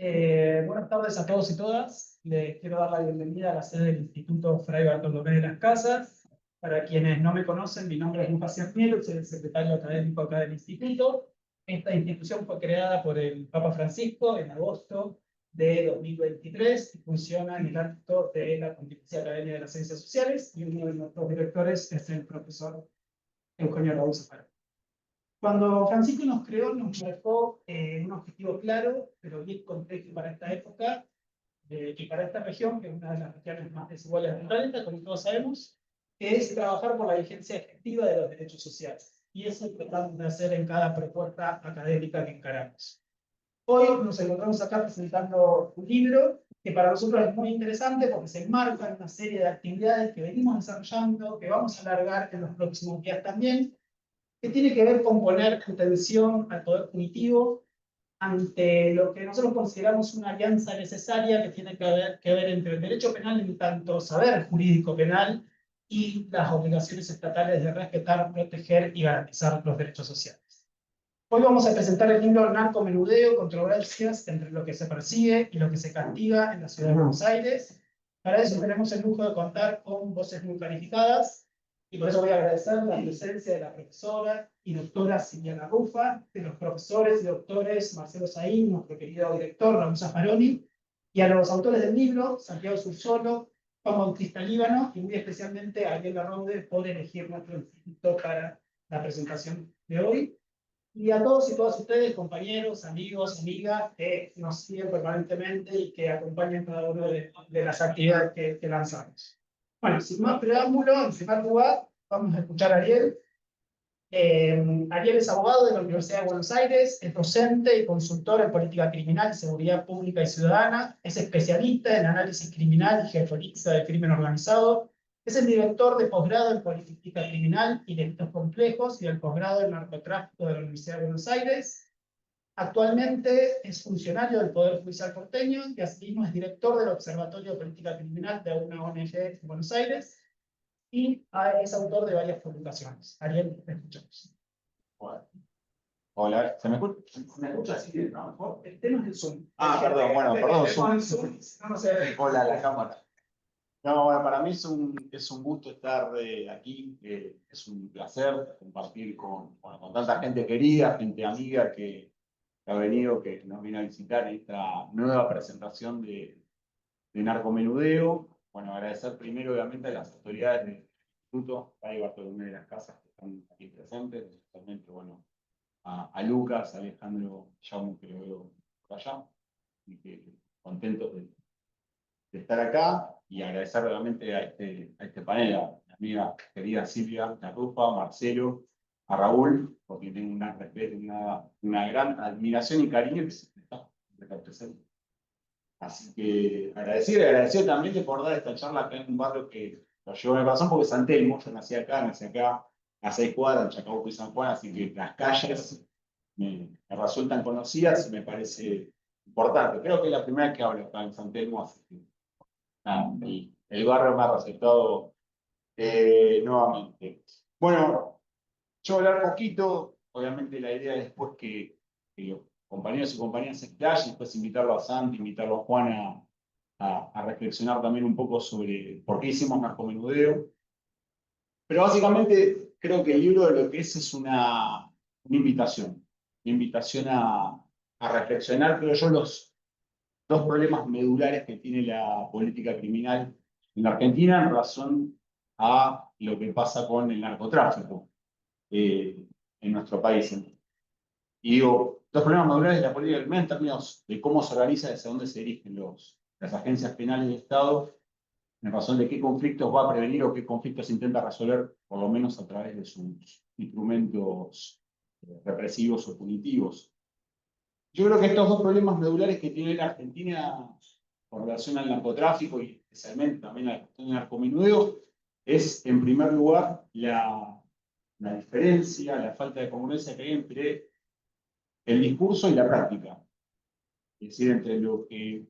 Buenas tardes a todos y todas. Les quiero dar la bienvenida a la sede del Instituto Fray Bartolomé de las Casas. Para quienes no me conocen, mi nombre es Lucas Ciernielo, soy el secretario académico acá del Instituto. Esta institución fue creada por el Papa Francisco en agosto de 2023 y funciona en el ámbito de la Pontificia Academia de las Ciencias Sociales, y uno de nuestros directores es el profesor Eugenio Raúl Zaffaroni. Cuando Francisco nos creó, nos marcó un objetivo claro, pero bien complejo para esta época, y para esta región, que es una de las regiones más desiguales del planeta, como todos sabemos, que es trabajar por la vigencia efectiva de los derechos sociales. Y eso es lo que tratamos de hacer en cada propuesta académica que encaramos. Hoy nos encontramos acá presentando un libro que para nosotros es muy interesante porque se enmarca en una serie de actividades que venimos desarrollando, que vamos a alargar en los próximos días también, que tiene que ver con poner atención al poder punitivo ante lo que nosotros consideramos una alianza necesaria que tiene que ver entre el derecho penal en tanto saber jurídico penal y las obligaciones estatales de respetar, proteger y garantizar los derechos sociales. Hoy vamos a presentar el libro Narcomenudeo, controversias entre lo que se persigue y lo que se castiga en la ciudad de Buenos Aires. Para eso tenemos el lujo de contar con voces muy calificadas, y por eso voy a agradecer la presencia de la profesora y doctora Silvia Rufa, de los profesores y doctores Marcelo Saín, nuestro querido director Raúl Zaffaroni, y a los autores del libro, Santiago Sursolo, Juan Bautista Líbano, y muy especialmente a Ariel Larraude por elegir nuestro instituto para la presentación de hoy. Y a todos y todas ustedes, compañeros, amigos, amigas, que nos siguen permanentemente y que acompañan cada una de las actividades que lanzamos. Bueno, sin más preámbulo, en primer lugar, vamos a escuchar a Ariel. Ariel es abogado de la Universidad de Buenos Aires, es docente y consultor en política criminal, seguridad pública y ciudadana, es especialista en análisis criminal y geopolítica del crimen organizado, es el director de posgrado en política criminal y delitos complejos y del posgrado en narcotráfico de la Universidad de Buenos Aires. Actualmente es funcionario del Poder Judicial porteño y asimismo es director del Observatorio de Política Criminal de una ONG en Buenos Aires, y es autor de varias publicaciones. Ariel, te escuchamos. Bueno. Hola, ¿se me escucha? ¿Me escucha así de mejor? El tema es el Zoom. Perdón, bueno, perdón. Zoom. No sé. Hola, la cámara. No, bueno, para mí es un gusto estar aquí. Es un placer compartir con tanta gente querida, gente amiga que ha venido, que nos viene a visitar en esta nueva presentación de Narcomenudeo. Bueno, agradecer primero, obviamente, a las autoridades del Instituto Fray Bartolomé de las Casas que están aquí presentes, especialmente, bueno, a Lucas, a Alejandro, Jaume, que lo veo por allá, y que contentos de estar acá, y agradecer realmente a este panel, a mi amiga querida Silvia Rufa, Marcelo, a Raúl, porque tengo un respeto, una gran admiración y cariño que se está presente. Así que agradecido también por dar esta charla acá en un barrio que lo llevo en el corazón, porque San Telmo, yo nací acá a 6 cuadras, en Chacabuco y San Juan, así que las calles me resultan conocidas y me parece importante. Creo que es la primera vez que hablo acá en San Telmo, así que nada, el barrio me ha receptado nuevamente. Bueno, yo voy a hablar poquito, obviamente la idea es después que los compañeros y compañeras se explayen, después invitarlo a Santi, invitarlo a Juan a reflexionar también un poco sobre por qué hicimos Narcomenudeo. Pero básicamente creo que el libro de lo que es una invitación a reflexionar, creo yo, los dos problemas medulares que tiene la política criminal en la Argentina en relación a lo que pasa con el narcotráfico en nuestro país. Y digo, dos problemas medulares de la política criminal en términos de cómo se organiza, desde dónde se dirigen las agencias penales del Estado, en razón de qué conflictos va a prevenir o qué conflictos intenta resolver, por lo menos a través de sus instrumentos represivos o punitivos. Yo creo que estos dos problemas medulares que tiene la Argentina con relación al narcotráfico y especialmente también a la cuestión del narcomenudeo es, en primer lugar, la diferencia, la falta de congruencia que hay entre el discurso y la práctica. Es decir, entre lo que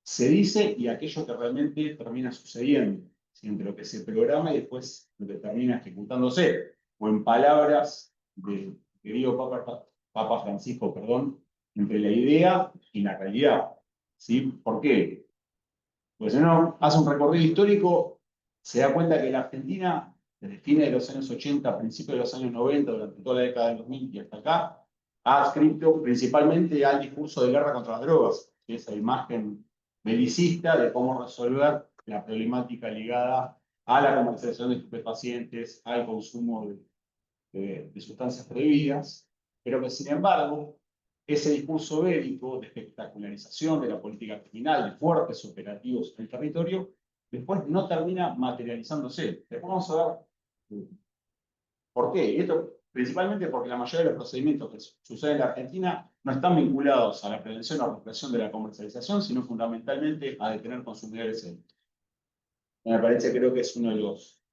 se dice y aquello que realmente termina sucediendo, entre lo que se programa y después lo que termina ejecutándose, o en palabras del querido Papa Francisco, perdón, entre la idea y la realidad. ¿Sí? ¿Por qué? Pues si uno hace un recorrido histórico, se da cuenta que la Argentina, desde fines de los años 80, principios de los años 90, durante toda la década del 2000 y hasta acá, ha adscrito principalmente al discurso de guerra contra las drogas, que es esa imagen belicista de cómo resolver la problemática ligada a la comercialización de estupefacientes, al consumo de sustancias prohibidas, pero que sin embargo, ese discurso bélico de espectacularización de la política criminal, de fuertes operativos en el territorio, después no termina materializándose. Después vamos a ver por qué. Y esto principalmente porque la mayoría de los procedimientos que suceden en la Argentina no están vinculados a la prevención o represión de la comercialización, sino fundamentalmente a detener consumidores éticos. Me parece, creo que es uno de los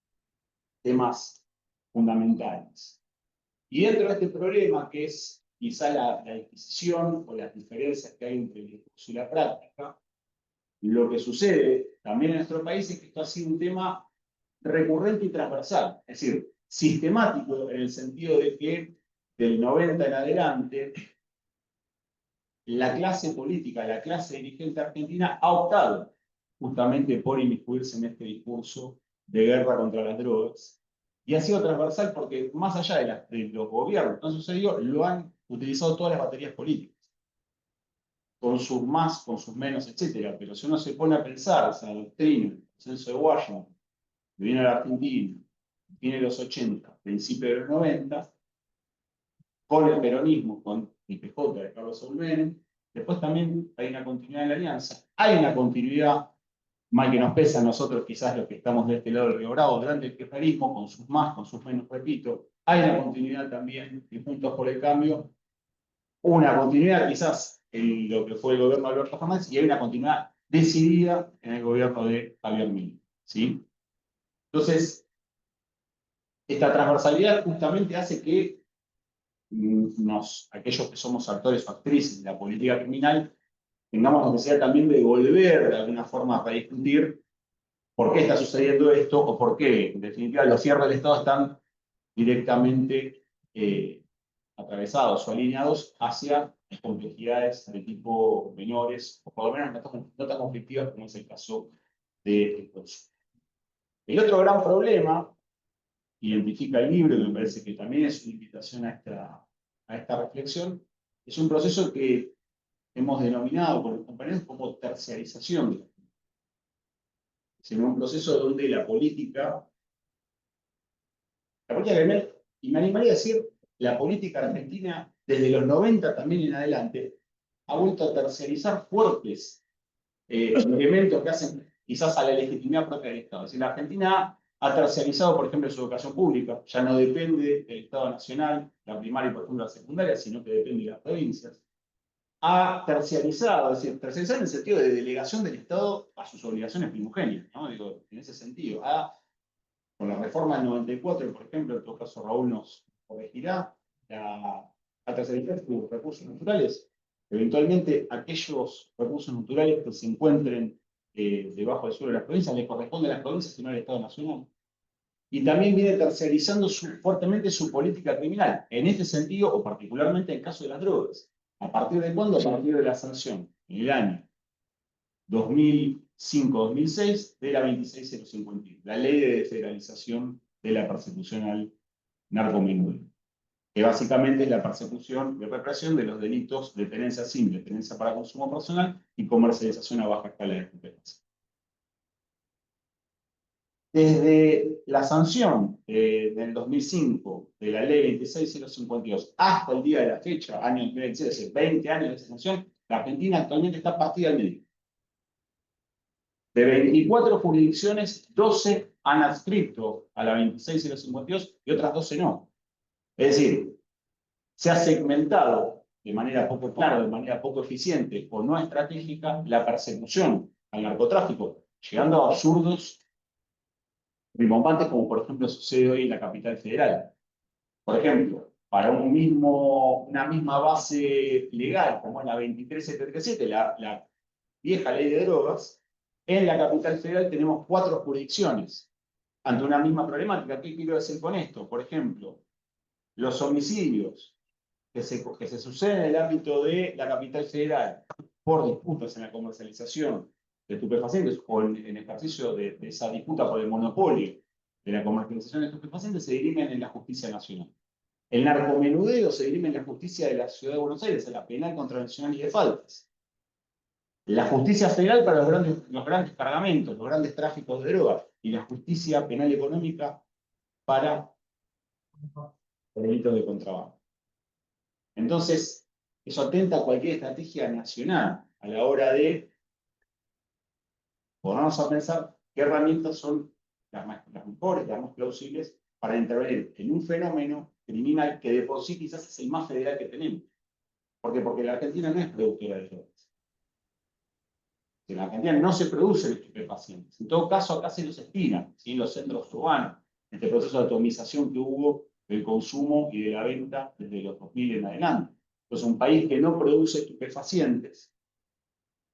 temas fundamentales. Y dentro de este problema, que es quizá la disquisición o las diferencias que hay entre el discurso y la práctica, lo que sucede también en nuestro país es que esto ha sido un tema recurrente y transversal, es decir, sistemático en el sentido de que del 90 en adelante, la clase política, la clase dirigente argentina ha optado justamente por inmiscuirse en este discurso de guerra contra las drogas. Y ha sido transversal porque más allá de los gobiernos que han sucedido, lo han utilizado todas las baterías políticas, con sus más, con sus menos, etc. Pero si uno se pone a pensar, esa doctrina, el consenso de Washington, que viene a la Argentina, viene de los 80, principios de los 90, con el peronismo, con el PJ de Carlos Saúl Menem, después también hay una continuidad en la alianza, hay una continuidad, mal que nos pesa a nosotros, quizás los que estamos de este lado del Río Bravo, durante el kirchnerismo, con sus más, con sus menos, repito, hay una continuidad también en Juntos por el Cambio, una continuidad quizás en lo que fue el gobierno de Alberto Fernández, y hay una continuidad decidida en el gobierno de Javier Milei, ¿sí? Entonces, esta transversalidad justamente hace que aquellos que somos actores o actrices de la política criminal, tengamos la necesidad también de volver de alguna forma a rediscutir por qué está sucediendo esto o por qué, en definitiva, los cierres del Estado están directamente atravesados o alineados hacia complejidades de tipo menores, o por lo menos no tan conflictivas como es el caso de estos. El otro gran problema, identifica el libro, y me parece que también es una invitación a esta reflexión, es un proceso que hemos denominado con los compañeros como terciarización. Es un proceso donde la política criminal, y me animaría a decir, la política argentina, desde los 90 también en adelante, ha vuelto a terciarizar fuertes elementos que hacen quizás a la legitimidad propia del Estado. Es decir, la Argentina ha terciarizado, por ejemplo, su educación pública, ya no depende del Estado nacional, la primaria y, por ejemplo, la secundaria, sino que depende de las provincias. Ha terciarizado, es decir, terciarizado en el sentido de delegación del Estado a sus obligaciones primogénitas, ¿no? Digo, en ese sentido. Con la reforma del 94, por ejemplo, en todo caso Raúl nos corregirá, a tercerizar sus recursos naturales. Eventualmente, aquellos recursos naturales que se encuentren debajo del suelo de las provincias le corresponden a las provincias y no al Estado Nacional. Y también viene terciarizando fuertemente su política criminal, en este sentido, o particularmente en el caso de las drogas. ¿A partir de cuándo? A partir de la sanción, en el año 2005-2006, de la 26051, la ley de desfederalización de la persecución al narcomenudeo, que básicamente es la persecución y represión de los delitos de tenencia simple, tenencia para consumo personal y comercialización a baja escala de estupefacientes. Desde la sanción del 2005 de la ley 26052 hasta el día de la fecha, año 2016, es decir, 20 años de sanción, la Argentina actualmente está partida al medio. De 24 jurisdicciones, 12 han adscrito a la 26052 y otras 12 no. Es decir, se ha segmentado de manera poco clara, de manera poco eficiente o no estratégica la persecución al narcotráfico, llegando a absurdos rimbombantes como por ejemplo sucede hoy en la capital federal. Por ejemplo, para una misma base legal como es la 23737, la vieja ley de drogas, en la capital federal tenemos 4 jurisdicciones ante una misma problemática. ¿Qué quiero decir con esto? Por ejemplo, los homicidios que se suceden en el ámbito de la capital federal por disputas en la comercialización de estupefacientes o en ejercicio de esa disputa por el monopolio de la comercialización de estupefacientes se dirimen en la justicia nacional. El narcomenudeo se dirime en la justicia de la Ciudad de Buenos Aires, en la penal contravencional y de faltas. La justicia federal para los grandes cargamentos, los grandes tráficos de drogas, y la justicia penal económica para delitos de contrabando. Entonces, eso atenta a cualquier estrategia nacional a la hora de ponernos a pensar qué herramientas son las mejores, las más plausibles para intervenir en un fenómeno criminal que de por sí quizás es el más federal que tenemos. ¿Por qué? Porque la Argentina no es productora de drogas. En la Argentina no se producen estupefacientes. En todo caso, acá se los estiran, ¿sí? Los centros urbanos, este proceso de atomización que hubo del consumo y de la venta desde los 2000 en adelante. Entonces, un país que no produce estupefacientes,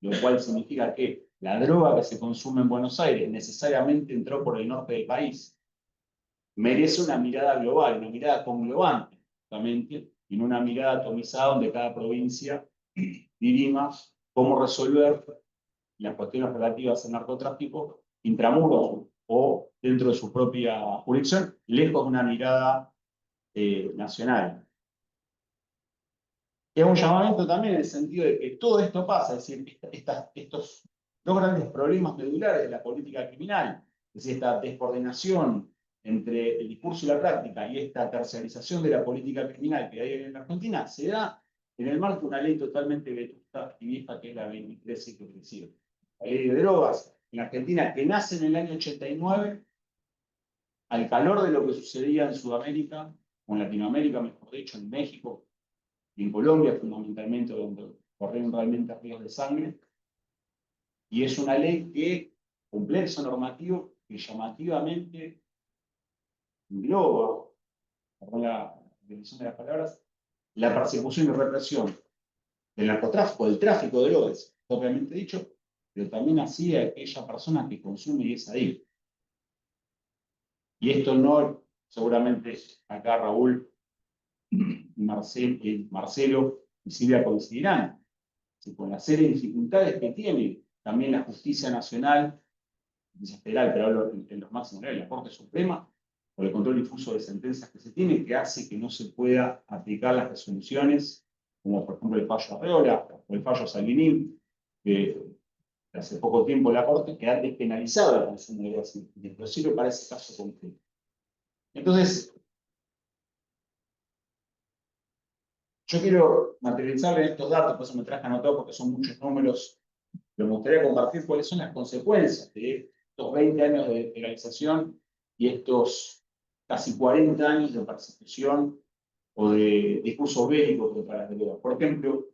lo cual significa que la droga que se consume en Buenos Aires necesariamente entró por el norte del país, merece una mirada global, una mirada conglobante, justamente, y no una mirada atomizada donde cada provincia dirima cómo resolver las cuestiones relativas al narcotráfico intramuros o dentro de su propia jurisdicción, lejos de una mirada nacional. Es un llamamiento también en el sentido de que todo esto pasa, es decir, estos dos grandes problemas medulares de la política criminal, es decir, esta descoordinación entre el discurso y la práctica y esta terciarización de la política criminal que hay en la Argentina, se da en el marco de una ley totalmente vetusta y vieja que es la 23.735. La ley de drogas en Argentina, que nace en el año 89, al calor de lo que sucedía en Sudamérica, o en Latinoamérica, mejor dicho, en México, y en Colombia, fundamentalmente, donde corren realmente ríos de sangre. Y es una ley que, complejo normativo, que llamativamente engloba, perdón la definición de las palabras, la persecución y represión del narcotráfico, del tráfico de drogas, propiamente dicho, pero también así a aquella persona que consume y es adicta. Y esto no, seguramente acá Raúl, Marcelo y Silvia coincidirán, con la serie de dificultades que tiene también la justicia nacional, justicia federal, pero hablo en los máximos niveles, la Corte Suprema, por el control difuso de sentencias que se tiene, que hace que no se pueda aplicar las resoluciones, como por ejemplo el fallo Arreola o el fallo Salvinín, que hace poco tiempo la Corte, que ha despenalizado la consumo de drogas, pero sirve para ese caso concreto. Entonces, yo quiero materializarle estos datos, por eso me traje anotado porque son muchos números, pero me gustaría compartir cuáles son las consecuencias de estos 20 años de legalización y estos casi 40 años de persecución o de discurso bélico contra las drogas. Por ejemplo,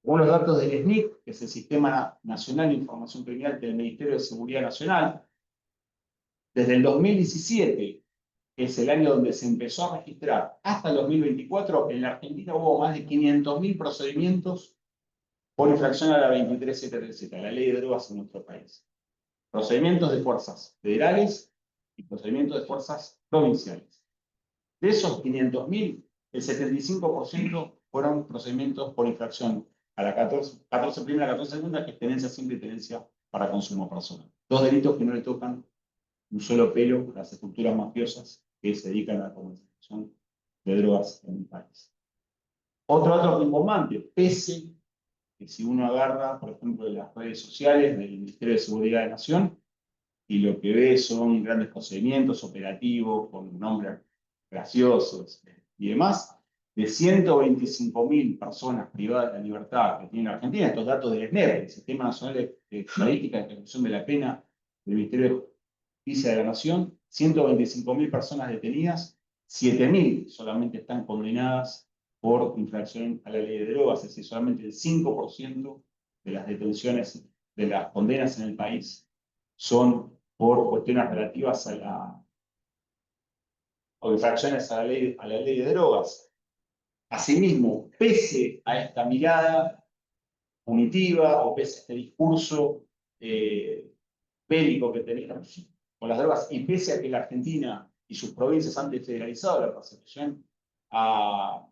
según los datos del SNIC, que es el Sistema Nacional de Información Criminal del Ministerio de Seguridad Nacional, desde el 2017, que es el año donde se empezó a registrar, hasta el 2024, en la Argentina hubo más de 500.000 procedimientos por infracción a la 23.737, la ley de drogas en nuestro país. Procedimientos de fuerzas federales y procedimientos de fuerzas provinciales. De esos 500.000, el 75% fueron procedimientos por infracción a la 14 primera, 14 segunda, que es tenencia simple y tenencia para consumo personal. Dos delitos que no le tocan un solo pelo a las estructuras mafiosas que se dedican a la comercialización de drogas en el país. Otro dato importante, pese que si uno agarra, por ejemplo, las redes sociales del Ministerio de Seguridad de la Nación, y lo que ve son grandes procedimientos operativos con nombres graciosos y demás, de 125.000 personas privadas de la libertad que tiene la Argentina, estos datos del SNEP, el Sistema Nacional de Estadística de Ejecución de la Pena del Ministerio de Justicia de la Nación, 125.000 personas detenidas, 7.000 solamente están condenadas por infracción a la ley de drogas, es decir, solamente el 5% de las detenciones, de las condenas en el país, son por cuestiones relativas a la o infracciones a la ley de drogas. Asimismo, pese a esta mirada punitiva o pese a este discurso bélico que tenemos con las drogas, y pese a que la Argentina y sus provincias han desfederalizado la persecución a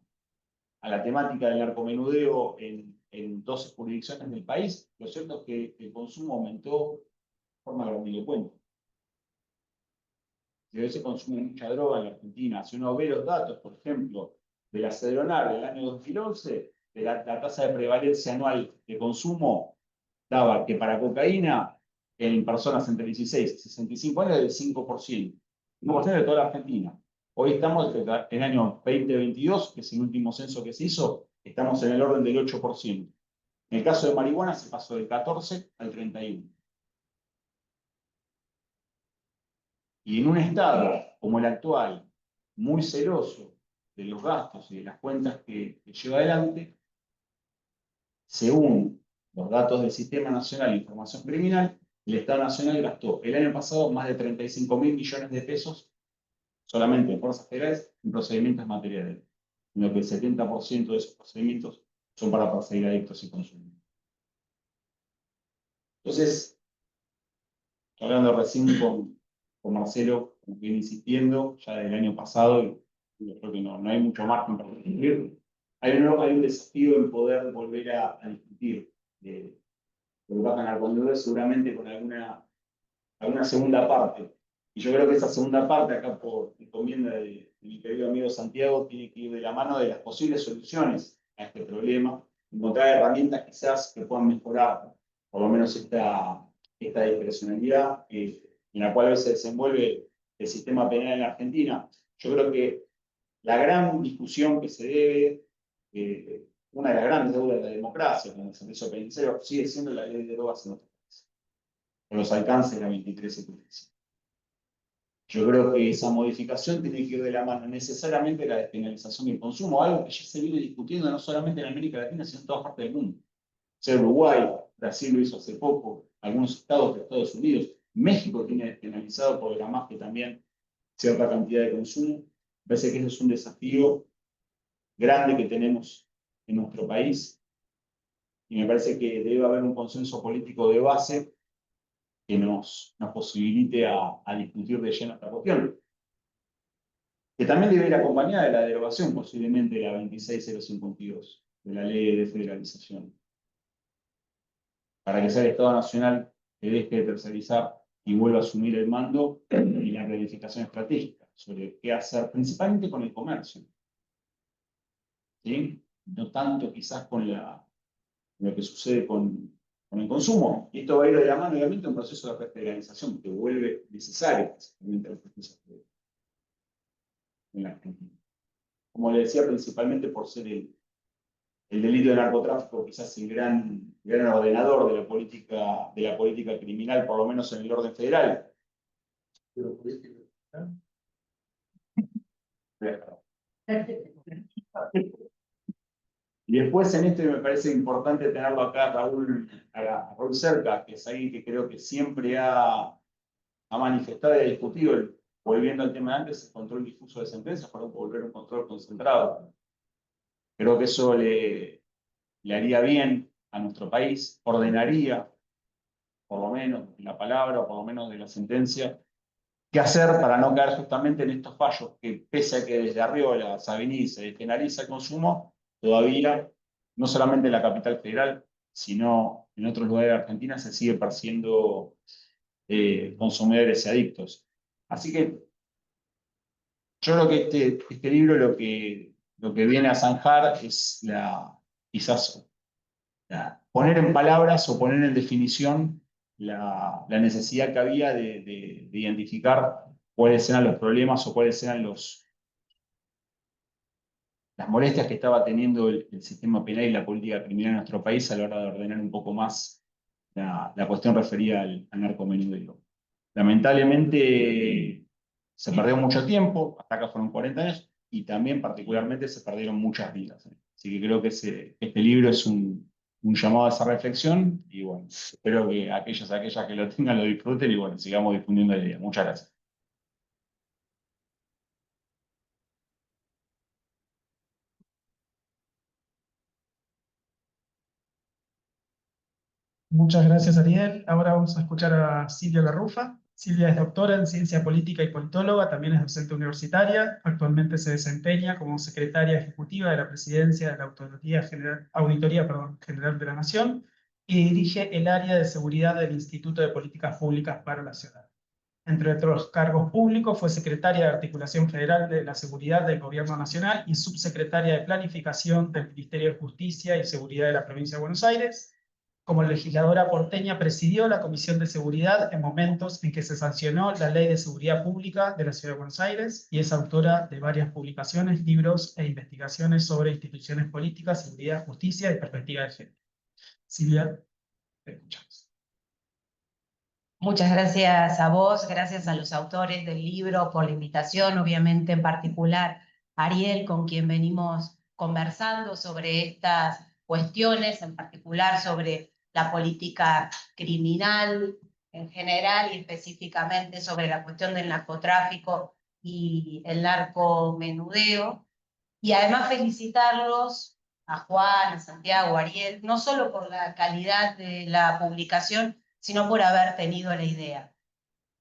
a la temática del narcomenudeo en 12 jurisdicciones del país, lo cierto es que el consumo aumentó de forma grandilocuente. Se consume mucha droga en la Argentina. Si uno ve los datos, por ejemplo, de la Cedronar del año 2011, de la tasa de prevalencia anual de consumo, daba que para cocaína en personas entre 16 y 65 años del 5%. 5% de toda la Argentina. Hoy estamos en el año 2022, que es el último censo que se hizo, estamos en el orden del 8%. En el caso de marihuana se pasó del 14 al 31. Y en un estado como el actual, muy celoso de los gastos y de las cuentas que lleva adelante, según los datos del Sistema Nacional de Información Criminal, el Estado Nacional gastó el año pasado más de 35.000 millones de pesos solamente en fuerzas federales en procedimientos materiales, en lo que el 70% de esos procedimientos son para perseguir adictos y consumidores. Entonces, hablando recién con Marcelo, como viene insistiendo ya del año pasado, y yo creo que no hay mucho margen para discutir. Hay un desafío en poder volver a discutir lo que va a ganar con seguramente con alguna segunda parte. Y yo creo que esa segunda parte, acá por encomienda de mi querido amigo Santiago, tiene que ir de la mano de las posibles soluciones a este problema, encontrar herramientas quizás que puedan mejorar por lo menos esta discrecionalidad en la cual se desenvuelve el sistema penal en la Argentina. Yo creo que la gran discusión que se debe, una de las grandes deudas de la democracia con el servicio penitenciario, sigue siendo la ley de drogas en nuestro país, con los alcances de la 2375. Yo creo que esa modificación tiene que ir de la mano necesariamente de la despenalización del consumo, algo que ya se viene discutiendo no solamente en América Latina, sino en todas partes del mundo. O sea, Uruguay, Brasil lo hizo hace poco, algunos estados de Estados Unidos, México tiene despenalizado por la más que también cierta cantidad de consumo. Me parece que ese es un desafío grande que tenemos en nuestro país y me parece que debe haber un consenso político de base que nos posibilite a discutir de lleno esta cuestión, que también debe ir acompañada de la derogación posiblemente de la 26052, de la ley de federalización, para que sea el Estado Nacional que deje de tercerizar y vuelva a asumir el mando y la planificación estratégica sobre qué hacer, principalmente con el comercio, ¿sí? No tanto quizás con lo que sucede con el consumo. Y esto va a ir de la mano, obviamente, a un proceso de refederalización que vuelve necesario, principalmente la justicia federal en la Argentina. Como le decía, principalmente por ser el delito de narcotráfico quizás el gran ordenador de la política criminal, por lo menos en el orden federal. Pero política, y después en esto me parece importante tenerlo acá a Raúl cerca, que es alguien que creo que siempre ha manifestado y ha discutido, volviendo al tema de antes, el control difuso de sentencias para volver un control concentrado. Creo que eso le haría bien a nuestro país, ordenaría, por lo menos de la palabra, o por lo menos de la sentencia, qué hacer para no caer justamente en estos fallos, que pese a que desde Arriola, Savini se despenaliza el consumo, todavía, no solamente en la capital federal, sino en otros lugares de Argentina, se sigue persiguiendo consumidores y adictos. Así que yo creo que este libro lo que viene a zanjar es quizás poner en palabras o poner en definición la necesidad que había de identificar cuáles eran los problemas o cuáles eran las molestias que estaba teniendo el sistema penal y la política criminal en nuestro país a la hora de ordenar un poco más la cuestión referida al narcomenudeo. Lamentablemente se perdió mucho tiempo, hasta acá fueron 40 años, y también particularmente se perdieron muchas vidas. Así que creo que este libro es un llamado a esa reflexión, y bueno, espero que aquellas que lo tengan lo disfruten, y bueno, sigamos difundiendo la idea. Muchas gracias. Muchas gracias, Ariel. Ahora vamos a escuchar a Silvia Garrufa. Silvia es doctora en ciencia política y politóloga, también es docente universitaria. Actualmente se desempeña como secretaria ejecutiva de la presidencia de la Auditoría General de la Nación y dirige el área de seguridad del Instituto de Políticas Públicas para la Ciudad. Entre otros cargos públicos, fue secretaria de Articulación Federal de la Seguridad del Gobierno Nacional y subsecretaria de Planificación del Ministerio de Justicia y Seguridad de la Provincia de Buenos Aires. Como legisladora porteña, presidió la Comisión de Seguridad en momentos en que se sancionó la Ley de Seguridad Pública de la Ciudad de Buenos Aires y es autora de varias publicaciones, libros e investigaciones sobre instituciones políticas, seguridad, justicia y perspectiva de género. Silvia, te escuchamos. Muchas gracias a vos, gracias a los autores del libro por la invitación, obviamente en particular a Ariel, con quien venimos conversando sobre estas cuestiones, en particular sobre la política criminal en general y específicamente sobre la cuestión del narcotráfico y el narcomenudeo. Y además felicitarlos a Juan, a Santiago, a Ariel, no solo por la calidad de la publicación, sino por haber tenido la idea.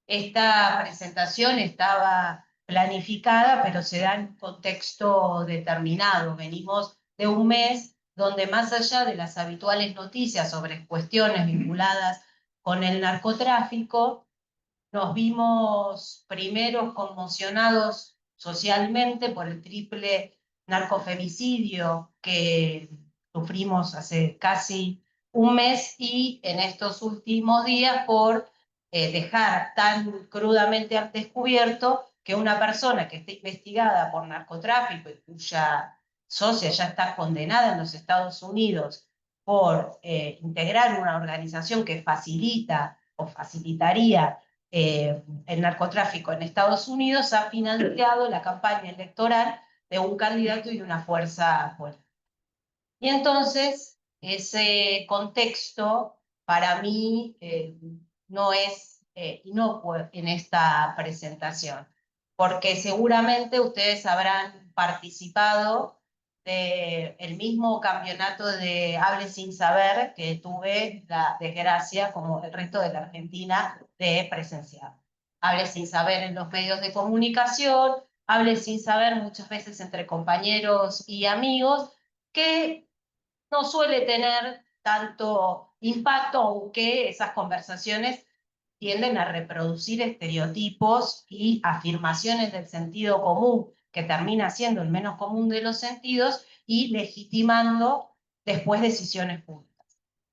Esta presentación estaba planificada, pero se da en un contexto determinado. Venimos de un mes donde, más allá de las habituales noticias sobre cuestiones vinculadas con el narcotráfico, nos vimos primero conmocionados socialmente por el triple narcofemicidio que sufrimos hace casi un mes y en estos últimos días por dejar tan crudamente al descubierto que una persona que está investigada por narcotráfico y cuya socia ya está condenada en los Estados Unidos por integrar una organización que facilita o facilitaría el narcotráfico en Estados Unidos, ha financiado la campaña electoral de un candidato y de una fuerza política. Y entonces, ese contexto para mí no es inocuo en esta presentación, porque seguramente ustedes habrán participado del mismo campeonato de Hable Sin Saber que tuve la desgracia, como el resto de la Argentina, de presenciar. Hable Sin Saber en los medios de comunicación, Hable Sin Saber muchas veces entre compañeros y amigos, que no suele tener tanto impacto, aunque esas conversaciones tienden a reproducir estereotipos y afirmaciones del sentido común, que termina siendo el menos común de los sentidos y legitimando después decisiones públicas.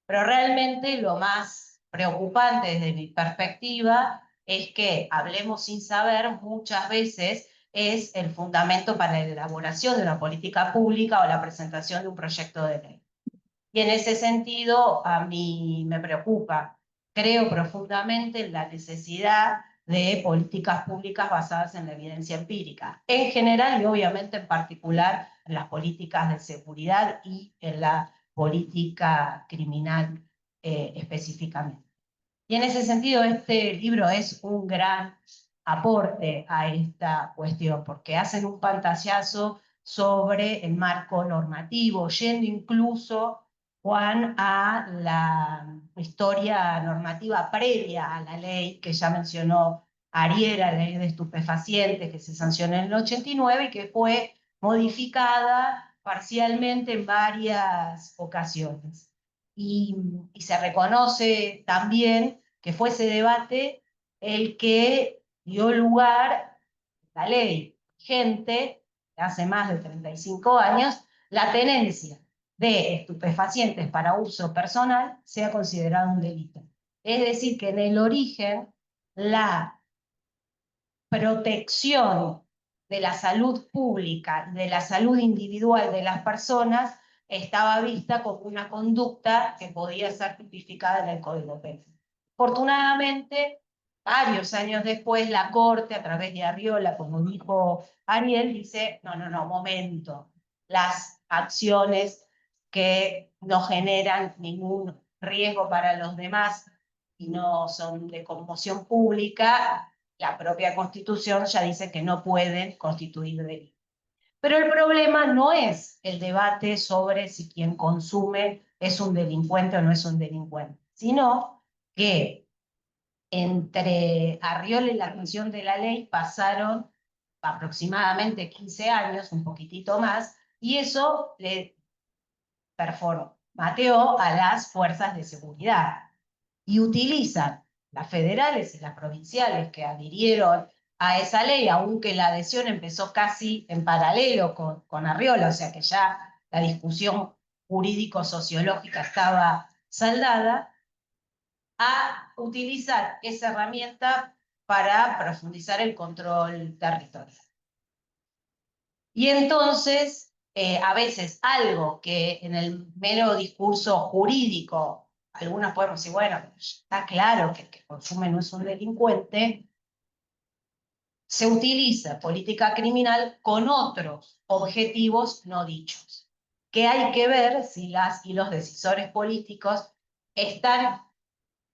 Pero realmente lo más preocupante desde mi perspectiva es que Hablemos Sin Saber muchas veces es el fundamento para la elaboración de una política pública o la presentación de un proyecto de ley. Y en ese sentido a mí me preocupa. Creo profundamente en la necesidad de políticas públicas basadas en la evidencia empírica, en general y obviamente en particular en las políticas de seguridad y en la política criminal específicamente. Y en ese sentido este libro es un gran aporte a esta cuestión, porque hacen un pantallazo sobre el marco normativo, yendo incluso, Juan, a la historia normativa previa a la ley que ya mencionó Ariel, la ley de estupefacientes que se sancionó en el 89 y que fue modificada parcialmente en varias ocasiones. Y se reconoce también que fue ese debate el que dio lugar a la ley vigente de hace más de 35 años, la tenencia de estupefacientes para uso personal sea considerado un delito. Es decir, que en el origen la protección de la salud pública, de la salud individual de las personas, estaba vista como una conducta que podía ser tipificada en el Código Penal. Afortunadamente, varios años después, la Corte, a través de Arriola, como dijo Ariel, dice, no, momento, las acciones que no generan ningún riesgo para los demás y no son de conmoción pública, la propia Constitución ya dice que no pueden constituir delito. Pero el problema no es el debate sobre si quien consume es un delincuente o no es un delincuente, sino que entre Arriola y la admisión de la ley pasaron aproximadamente 15 años, un poquitito más, y eso le mateó a las fuerzas de seguridad. Y utilizan las federales y las provinciales que adhirieron a esa ley, aunque la adhesión empezó casi en paralelo con Arriola, o sea que ya la discusión jurídico-sociológica estaba saldada, a utilizar esa herramienta para profundizar el control territorial. Y entonces, a veces algo que en el mero discurso jurídico, algunos podemos decir, bueno, está claro que el que consume no es un delincuente, se utiliza política criminal con otros objetivos no dichos, que hay que ver si las y los decisores políticos están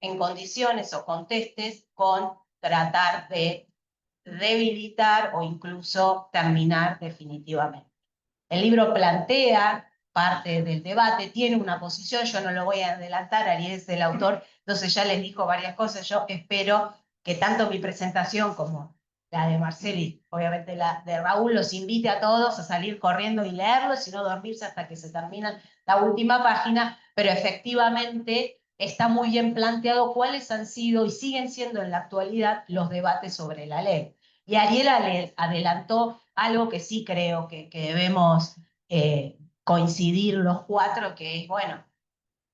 en condiciones o contestes con tratar de debilitar o incluso terminar definitivamente. El libro plantea parte del debate, tiene una posición, yo no lo voy a adelantar, Ariel es el autor, entonces ya les dijo varias cosas, yo espero que tanto mi presentación como la de Marceli, obviamente la de Raúl, los invite a todos a salir corriendo y leerlo, si no dormirse hasta que se termina la última página, pero efectivamente está muy bien planteado cuáles han sido y siguen siendo en la actualidad los debates sobre la ley. Y Ariela le adelantó algo que sí creo que debemos coincidir los cuatro, que es, bueno,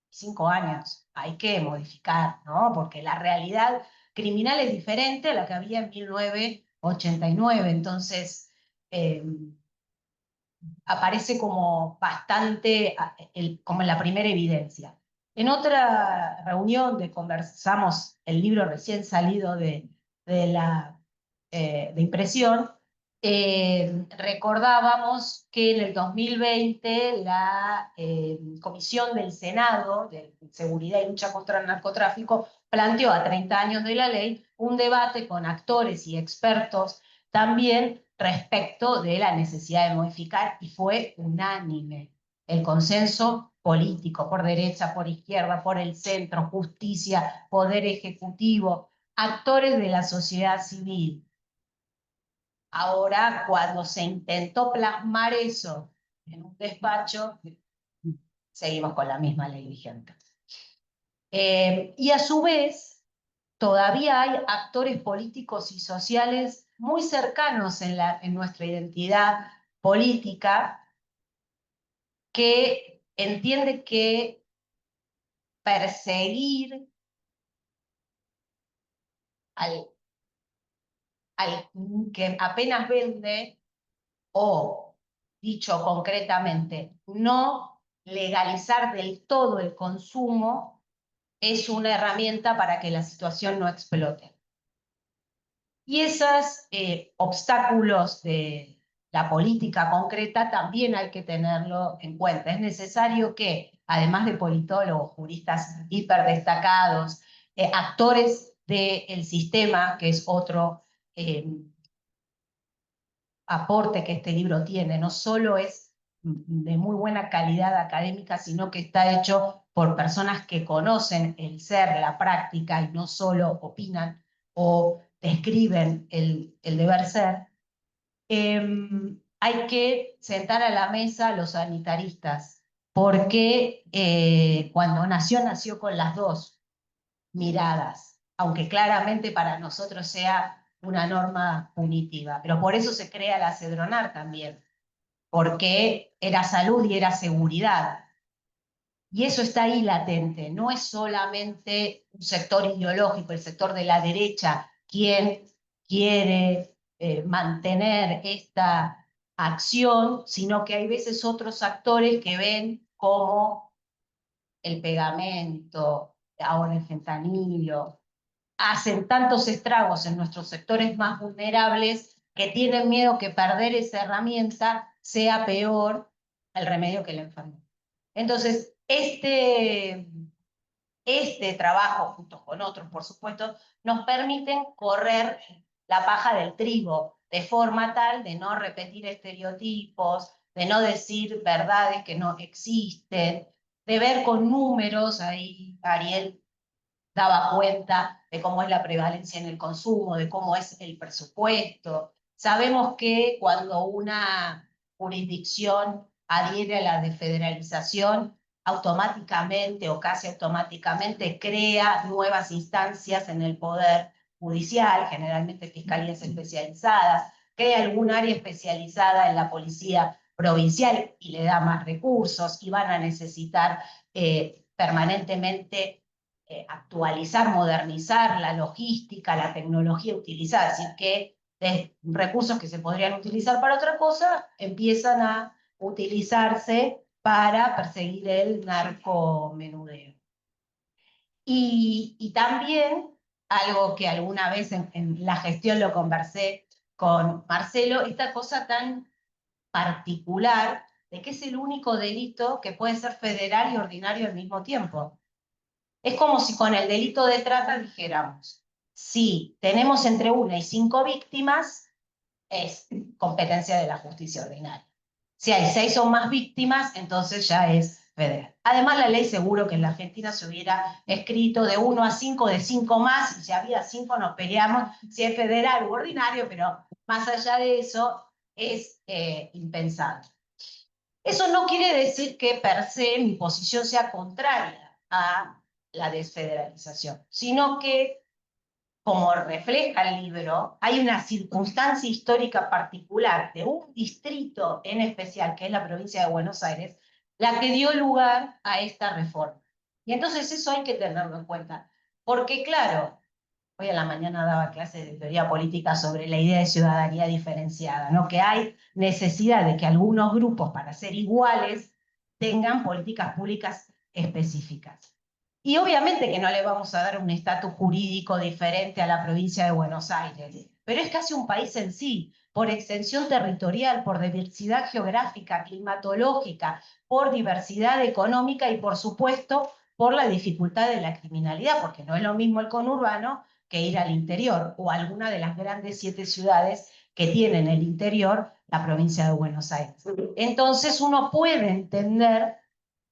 5 años, hay que modificar, ¿no? Porque la realidad criminal es diferente a la que había en 1989, entonces aparece como bastante, como en la primera evidencia. En otra reunión conversamos el libro recién salido de impresión, recordábamos que en el 2020 la Comisión del Senado de Seguridad y Lucha contra el Narcotráfico planteó a 30 años de la ley un debate con actores y expertos también respecto de la necesidad de modificar, y fue unánime el consenso político, por derecha, por izquierda, por el centro, justicia, poder ejecutivo, actores de la sociedad civil. Ahora, cuando se intentó plasmar eso en un despacho, seguimos con la misma ley vigente. Y a su vez, todavía hay actores políticos y sociales muy cercanos en nuestra identidad política que entienden que perseguir al que apenas vende, o, dicho concretamente, no legalizar del todo el consumo, es una herramienta para que la situación no explote. Y esos obstáculos de la política concreta también hay que tenerlo en cuenta. Es necesario que, además de politólogos, juristas hiperdestacados, actores del sistema, que es otro aporte que este libro tiene, no solo es de muy buena calidad académica, sino que está hecho por personas que conocen el ser, la práctica, y no solo opinan o describen el deber ser. Hay que sentar a la mesa a los sanitaristas, porque cuando nació con las dos miradas, aunque claramente para nosotros sea una norma punitiva. Pero por eso se crea la Cedronar también, porque era salud y era seguridad. Y eso está ahí latente, no es solamente un sector ideológico, el sector de la derecha, quien quiere mantener esta acción, sino que hay veces otros actores que ven como el pegamento, ahora el fentanilo, hacen tantos estragos en nuestros sectores más vulnerables que tienen miedo que perder esa herramienta sea peor el remedio que la enfermedad. Entonces, este trabajo, junto con otros, por supuesto, nos permiten correr la paja del trigo de forma tal de no repetir estereotipos, de no decir verdades que no existen, de ver con números, ahí Ariel daba cuenta de cómo es la prevalencia en el consumo, de cómo es el presupuesto. Sabemos que cuando una jurisdicción adhiere a la desfederalización, automáticamente o casi automáticamente crea nuevas instancias en el poder judicial, generalmente fiscalías especializadas, crea algún área especializada en la policía provincial y le da más recursos, y van a necesitar permanentemente actualizar, modernizar la logística, la tecnología utilizada, así que recursos que se podrían utilizar para otra cosa empiezan a utilizarse para perseguir el narcomenudeo. Y también, algo que alguna vez en la gestión lo conversé con Marcelo, esta cosa tan particular de que es el único delito que puede ser federal y ordinario al mismo tiempo. Es como si con el delito de trata dijéramos, si tenemos entre 1 y 5 víctimas, es competencia de la justicia ordinaria. Si hay 6 o más víctimas, entonces ya es federal. Además, la ley seguro que en la Argentina se hubiera escrito de 1 a 5, de 5 más, y si había 5 nos peleamos si es federal u ordinario, pero más allá de eso es impensable. Eso no quiere decir que per se mi posición sea contraria a la desfederalización, sino que, como refleja el libro, hay una circunstancia histórica particular de un distrito en especial, que es la provincia de Buenos Aires, la que dio lugar a esta reforma. Y entonces eso hay que tenerlo en cuenta, porque claro, hoy a la mañana daba clase de teoría política sobre la idea de ciudadanía diferenciada, ¿no? Que hay necesidad de que algunos grupos, para ser iguales, tengan políticas públicas específicas. Y obviamente que no le vamos a dar un estatus jurídico diferente a la provincia de Buenos Aires, pero es casi un país en sí, por extensión territorial, por diversidad geográfica, climatológica, por diversidad económica y, por supuesto, por la dificultad de la criminalidad, porque no es lo mismo el conurbano que ir al interior, o alguna de las grandes 7 ciudades que tienen el interior, la provincia de Buenos Aires. Entonces uno puede entender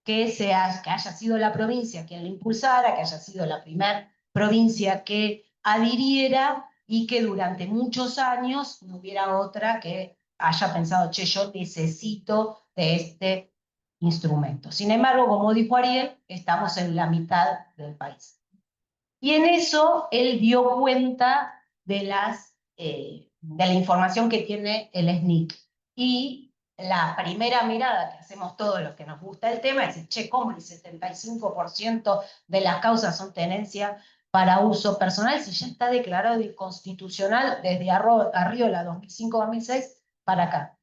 que haya sido la provincia quien lo impulsara, que haya sido la primera provincia que adhiriera y que durante muchos años no hubiera otra que haya pensado, che, yo necesito de este instrumento. Sin embargo, como dijo Ariel, estamos en la mitad del país. Y en eso él dio cuenta de la información que tiene el SNCC. Y la primera mirada que hacemos todos los que nos gusta el tema es, che, ¿cómo el 75% de las causas son tenencia para uso personal si ya está declarado inconstitucional desde Arriola 2005-2006 para acá?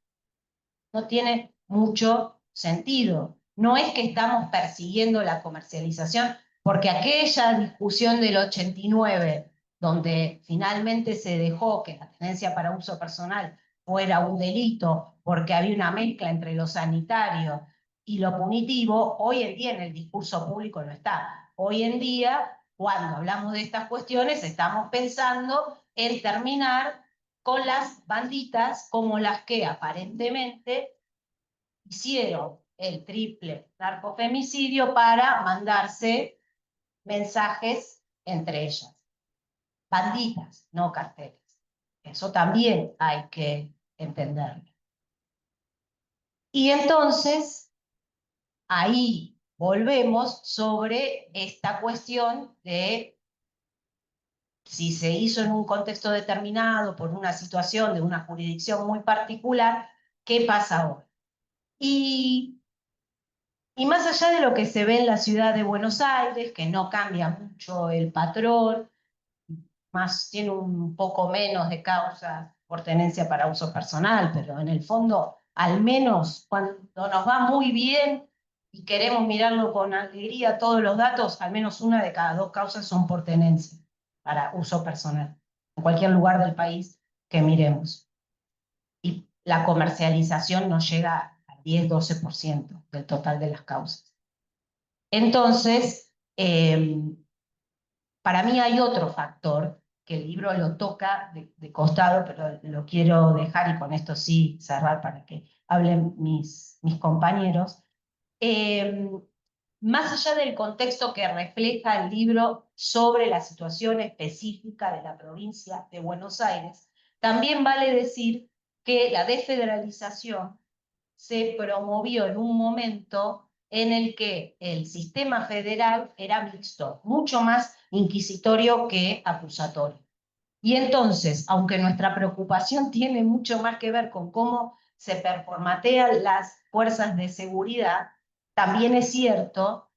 No tiene mucho sentido. No es que estamos persiguiendo la comercialización, porque aquella discusión del 89, donde finalmente se dejó que la tenencia para uso personal fuera un delito, porque había una mezcla entre lo sanitario y lo punitivo, hoy en día en el discurso público no está. Hoy en día, cuando hablamos de estas cuestiones, estamos pensando en terminar con las banditas como las que aparentemente hicieron el triple narcofemicidio para mandarse mensajes entre ellas. Banditas, no carteles. Eso también hay que entenderlo. Y entonces, ahí volvemos sobre esta cuestión de si se hizo en un contexto determinado, por una situación de una jurisdicción muy particular, ¿qué pasa ahora? Y más allá de lo que se ve en la ciudad de Buenos Aires, que no cambia mucho el patrón, más tiene un poco menos de causas por tenencia para uso personal, pero en el fondo, al menos cuando nos va muy bien y queremos mirarlo con alegría todos los datos, al menos 1 de cada 2 causas son por tenencia para uso personal, en cualquier lugar del país que miremos. Y la comercialización no llega al 10-12% del total de las causas. Entonces, para mí hay otro factor que el libro lo toca de costado, pero lo quiero dejar, y con esto sí cerrar para que hablen mis compañeros, más allá del contexto que refleja el libro sobre la situación específica de la provincia de Buenos Aires, también vale decir que la desfederalización se promovió en un momento en el que el sistema federal era mixto, mucho más inquisitorio que acusatorio. Y entonces, aunque nuestra preocupación tiene mucho más que ver con cómo se performatean las fuerzas de seguridad, también es cierto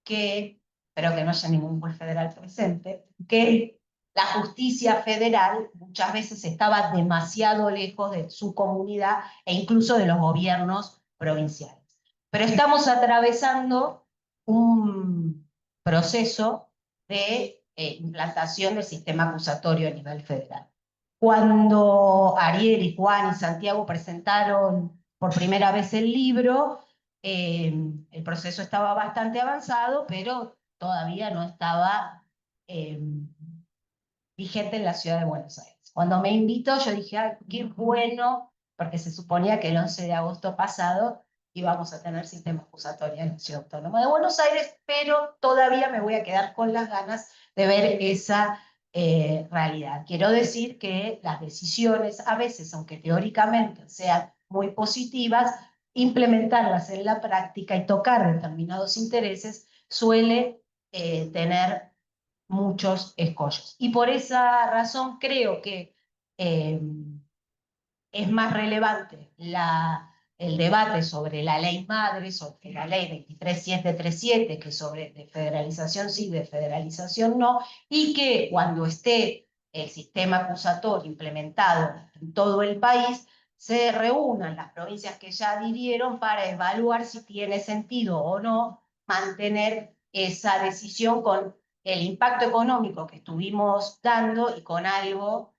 que, espero que no haya ningún juez federal presente, que la justicia federal muchas veces estaba demasiado lejos de su comunidad e incluso de los gobiernos provinciales. Pero estamos atravesando un proceso de implantación del sistema acusatorio a nivel federal. Cuando Ariel y Juan y Santiago presentaron por primera vez el libro, el proceso estaba bastante avanzado, pero todavía no estaba vigente en la ciudad de Buenos Aires. Cuando me invitó, yo dije, ay, qué bueno, porque se suponía que el 11 de agosto pasado íbamos a tener sistema acusatorio en la Ciudad Autónoma de Buenos Aires, pero todavía me voy a quedar con las ganas de ver esa realidad. Quiero decir que las decisiones, a veces, aunque teóricamente sean muy positivas, implementarlas en la práctica y tocar determinados intereses suele tener muchos escollos. Y por esa razón creo que es más relevante el debate sobre la ley madre, sobre la ley 23737, que sobre de federalización sí, de federalización no, y que cuando esté el sistema acusatorio implementado en todo el país, se reúnan las provincias que ya adhirieron para evaluar si tiene sentido o no mantener esa decisión con el impacto económico que estuvimos dando y con algo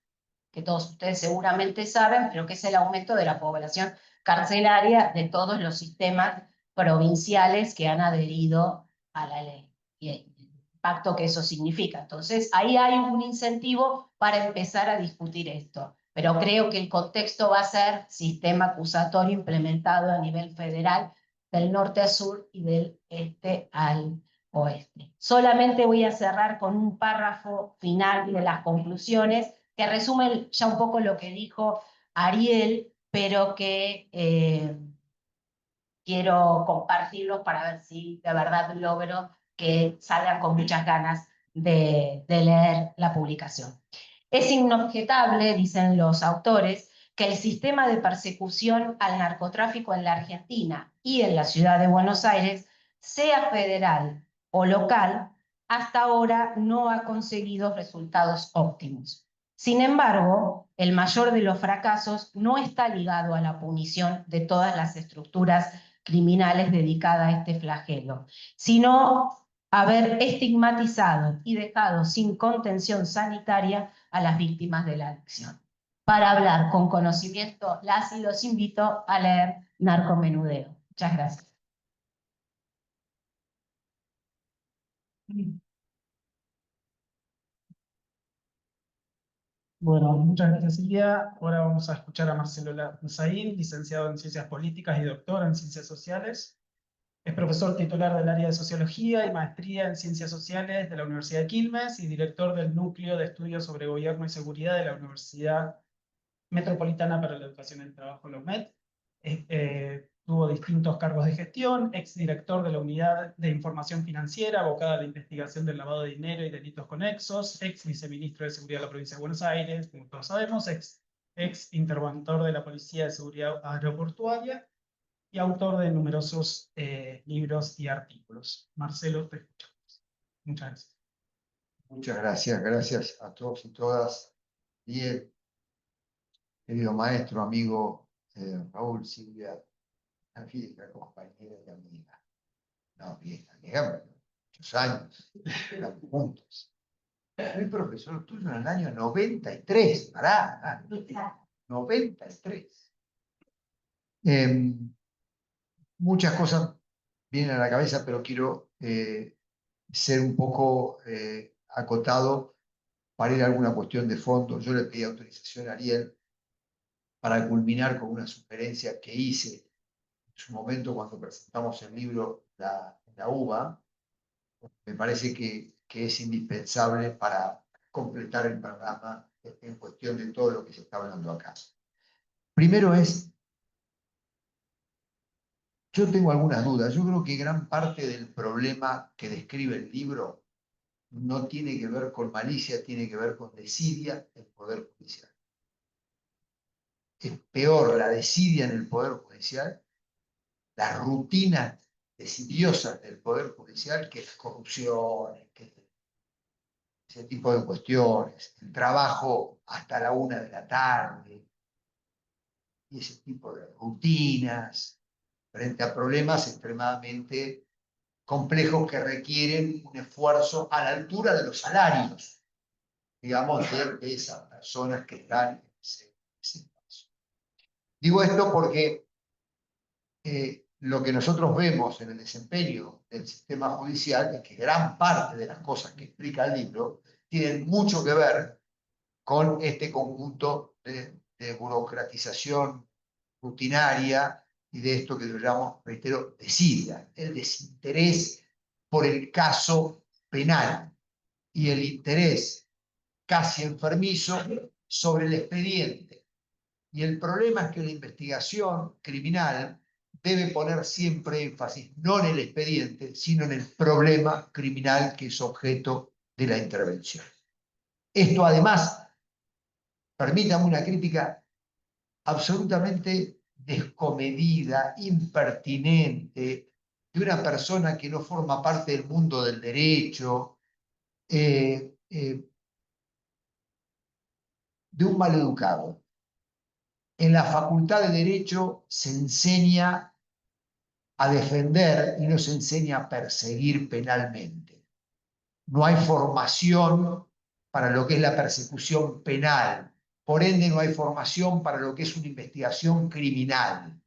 que todos ustedes seguramente saben, pero que es el aumento de la población carcelaria de todos los sistemas provinciales que han adherido a la ley y el impacto que eso significa. Entonces, ahí hay un incentivo para empezar a discutir esto. Pero creo que el contexto va a ser sistema acusatorio implementado a nivel federal, del norte a sur y del este al oeste. Solamente voy a cerrar con un párrafo final de las conclusiones que resume ya un poco lo que dijo Ariel, pero que quiero compartirlos para ver si de verdad logro que salgan con muchas ganas de leer la publicación. Es inobjetable, dicen los autores, que el sistema de persecución al narcotráfico en la Argentina y en la ciudad de Buenos Aires, sea federal o local, hasta ahora no ha conseguido resultados óptimos. Sin embargo, el mayor de los fracasos no está ligado a la punición de todas las estructuras criminales dedicadas a este flagelo, sino haber estigmatizado y dejado sin contención sanitaria a las víctimas de la adicción. Para hablar con conocimiento, las y los invito a leer Narcomenudeo. Muchas gracias. Bueno, muchas gracias, Silvia. Ahora vamos a escuchar a Marcelo Lanzaín, licenciado en Ciencias Políticas y doctor en Ciencias Sociales. Es profesor titular del área de Sociología y Maestría en Ciencias Sociales de la Universidad de Quilmes y director del Núcleo de Estudios sobre Gobierno y Seguridad de la Universidad Metropolitana para la Educación y el Trabajo, la UMED. Tuvo distintos cargos de gestión, exdirector de la Unidad de Información Financiera, abocada a la investigación del lavado de dinero y delitos conexos, ex viceministro de Seguridad de la Provincia de Buenos Aires, como todos sabemos, ex interventor de la Policía de Seguridad Aeroportuaria y autor de numerosos libros y artículos. Marcelo, te escuchamos. Muchas gracias. Muchas gracias, gracias a todos y todas. Bien, querido maestro, amigo Raúl, Silvia, una vieja compañera y amiga. No, vieja, amiga, pero muchos años, estamos juntos. Fui profesor tuyo en el año 93, pará, 93. Muchas cosas vienen a la cabeza, pero quiero ser un poco acotado para ir a alguna cuestión de fondo. Yo le pedí autorización a Ariel para culminar con una sugerencia que hice en su momento cuando presentamos el libro la UBA, me parece que es indispensable para completar el programa en cuestión de todo lo que se está hablando acá. Primero yo tengo algunas dudas. Yo creo que gran parte del problema que describe el libro no tiene que ver con malicia, tiene que ver con desidia del Poder Judicial. Es peor la desidia en el Poder Judicial, las rutinas desidiosas del Poder Judicial, que la corrupción, que ese tipo de cuestiones, el trabajo hasta la 1 de la tarde, y ese tipo de rutinas, frente a problemas extremadamente complejos que requieren un esfuerzo a la altura de los salarios, digamos, de esas personas que están en ese espacio. Digo esto porque lo que nosotros vemos en el desempeño del sistema judicial es que gran parte de las cosas que explica el libro tienen mucho que ver con este conjunto de burocratización rutinaria y de esto que yo llamo, reitero, desidia, el desinterés por el caso penal y el interés casi enfermizo sobre el expediente. Y el problema es que la investigación criminal debe poner siempre énfasis no en el expediente, sino en el problema criminal que es objeto de la intervención. Esto además, permítame una crítica absolutamente descomedida, impertinente, de una persona que no forma parte del mundo del derecho, de un maleducado. En la Facultad de Derecho se enseña a defender y no se enseña a perseguir penalmente. No hay formación para lo que es la persecución penal. Por ende, no hay formación para lo que es una investigación criminal.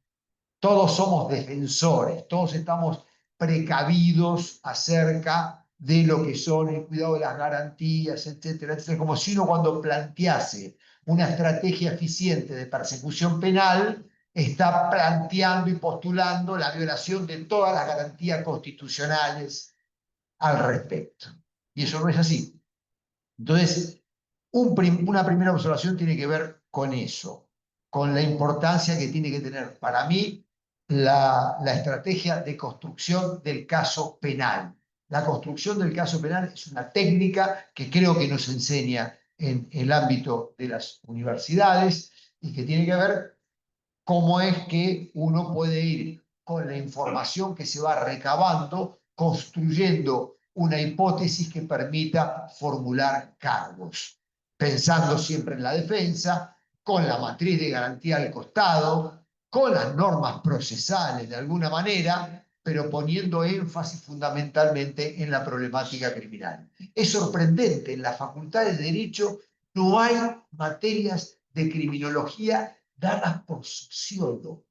Todos somos defensores, todos estamos precavidos acerca de lo que son el cuidado de las garantías, etcétera, etcétera. Como si uno cuando plantease una estrategia eficiente de persecución penal está planteando y postulando la violación de todas las garantías constitucionales al respecto. Y eso no es así. Entonces, una primera observación tiene que ver con eso, con la importancia que tiene que tener para mí la estrategia de construcción del caso penal. La construcción del caso penal es una técnica que creo que nos enseña en el ámbito de las universidades y que tiene que ver cómo es que uno puede ir con la información que se va recabando, construyendo una hipótesis que permita formular cargos, pensando siempre en la defensa, con la matriz de garantía al costado, con las normas procesales de alguna manera, pero poniendo énfasis fundamentalmente en la problemática criminal. Es sorprendente, en la Facultad de Derecho no hay materias de criminología dadas por sociólogos.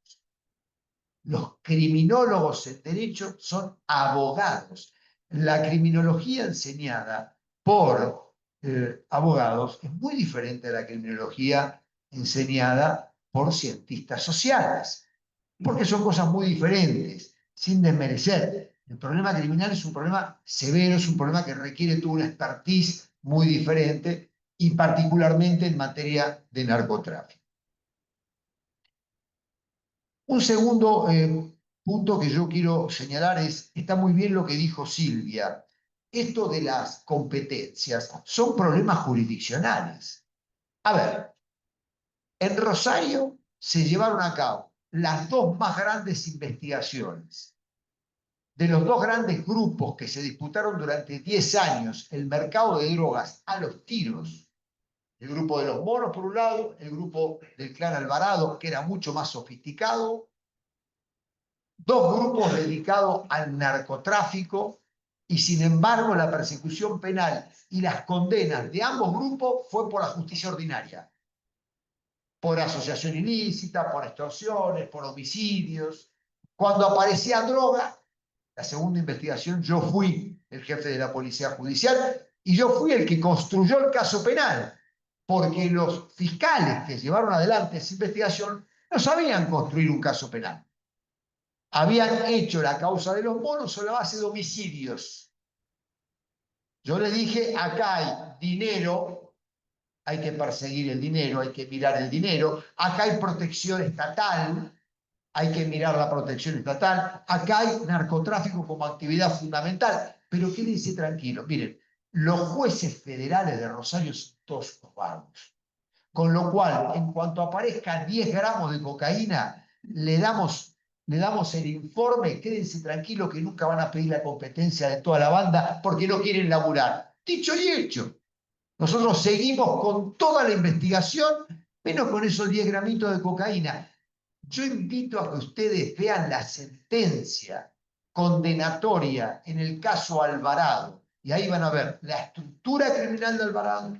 Los criminólogos en derecho son abogados. La criminología enseñada por abogados es muy diferente a la criminología enseñada por cientistas sociales, porque son cosas muy diferentes, sin desmerecer. El problema criminal es un problema severo, es un problema que requiere toda una expertise muy diferente, y particularmente en materia de narcotráfico. Un segundo punto que yo quiero señalar está muy bien lo que dijo Silvia. Esto de las competencias son problemas jurisdiccionales. A ver, en Rosario se llevaron a cabo las dos más grandes investigaciones de los dos grandes grupos que se disputaron durante 10 años el mercado de drogas a los tiros. El grupo de los moros, por un lado, el grupo del clan Alvarado, que era mucho más sofisticado. Dos grupos dedicados al narcotráfico, y sin embargo la persecución penal y las condenas de ambos grupos fue por la justicia ordinaria, por asociación ilícita, por extorsiones, por homicidios. Cuando aparecía droga, la segunda investigación, yo fui el jefe de la policía judicial y yo fui el que construyó el caso penal, porque los fiscales que llevaron adelante esa investigación no sabían construir un caso penal. habían hecho la causa de los moros sobre la base de homicidios. Yo les dije, acá hay dinero, hay que perseguir el dinero, hay que mirar el dinero, acá hay protección estatal, hay que mirar la protección estatal, acá hay narcotráfico como actividad fundamental, pero quédense tranquilos, miren, los jueces federales de Rosario son todos vagos, con lo cual, en cuanto aparezcan 10 gramos de cocaína, le damos el informe, quédense tranquilos que nunca van a pedir la competencia de toda la banda porque no quieren laburar. Dicho y hecho, nosotros seguimos con toda la investigación, menos con esos 10 gramitos de cocaína. Yo invito a que ustedes vean la sentencia condenatoria en el caso Alvarado, y ahí van a ver la estructura criminal de Alvarado,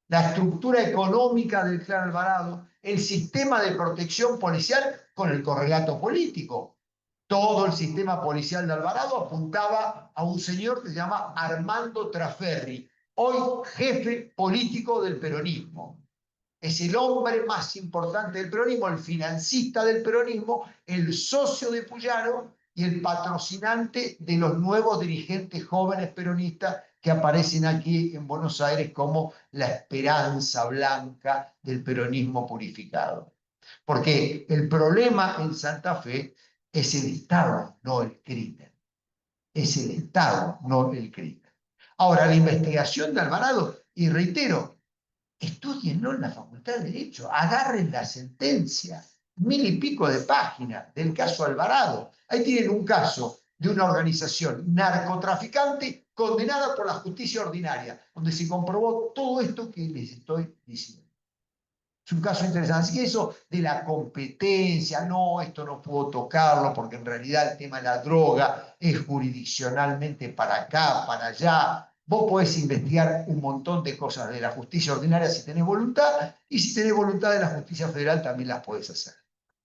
la estructura económica del clan Alvarado, el sistema de protección policial con el correlato político. Todo el sistema policial de Alvarado apuntaba a un señor que se llama Armando Traferri, hoy jefe político del peronismo. Es el hombre más importante del peronismo, el financista del peronismo, el socio de Puyaro y el patrocinante de los nuevos dirigentes jóvenes peronistas que aparecen aquí en Buenos Aires como la esperanza blanca del peronismo purificado. Porque el problema en Santa Fe es el Estado, no el crimen. Es el Estado, no el crimen. Ahora, la investigación de Alvarado, y reitero, estudienlo en la Facultad de Derecho, agarren la sentencia, 1000 y pico de páginas del caso Alvarado. Ahí tienen un caso de una organización narcotraficante condenada por la justicia ordinaria, donde se comprobó todo esto que les estoy diciendo. Es un caso interesante. Así que eso de la competencia, no, esto no puedo tocarlo porque en realidad el tema de la droga es jurisdiccionalmente para acá, para allá. Vos podés investigar un montón de cosas de la justicia ordinaria si tenés voluntad, y si tenés voluntad de la justicia federal también las podés hacer.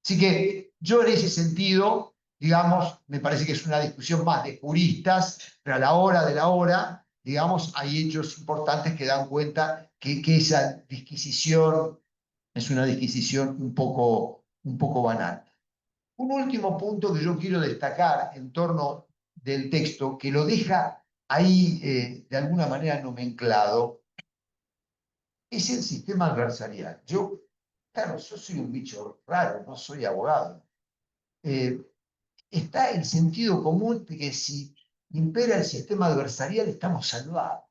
Así que yo en ese sentido, digamos, me parece que es una discusión más de juristas, pero a la hora de la hora, digamos, hay hechos importantes que dan cuenta que esa disquisición es una disquisición un poco banal. Un último punto que yo quiero destacar en torno del texto, que lo deja ahí de alguna manera nomenclado, es el sistema adversarial. Claro, yo soy un bicho raro, no soy abogado. Está el sentido común de que si impera el sistema adversarial estamos salvados.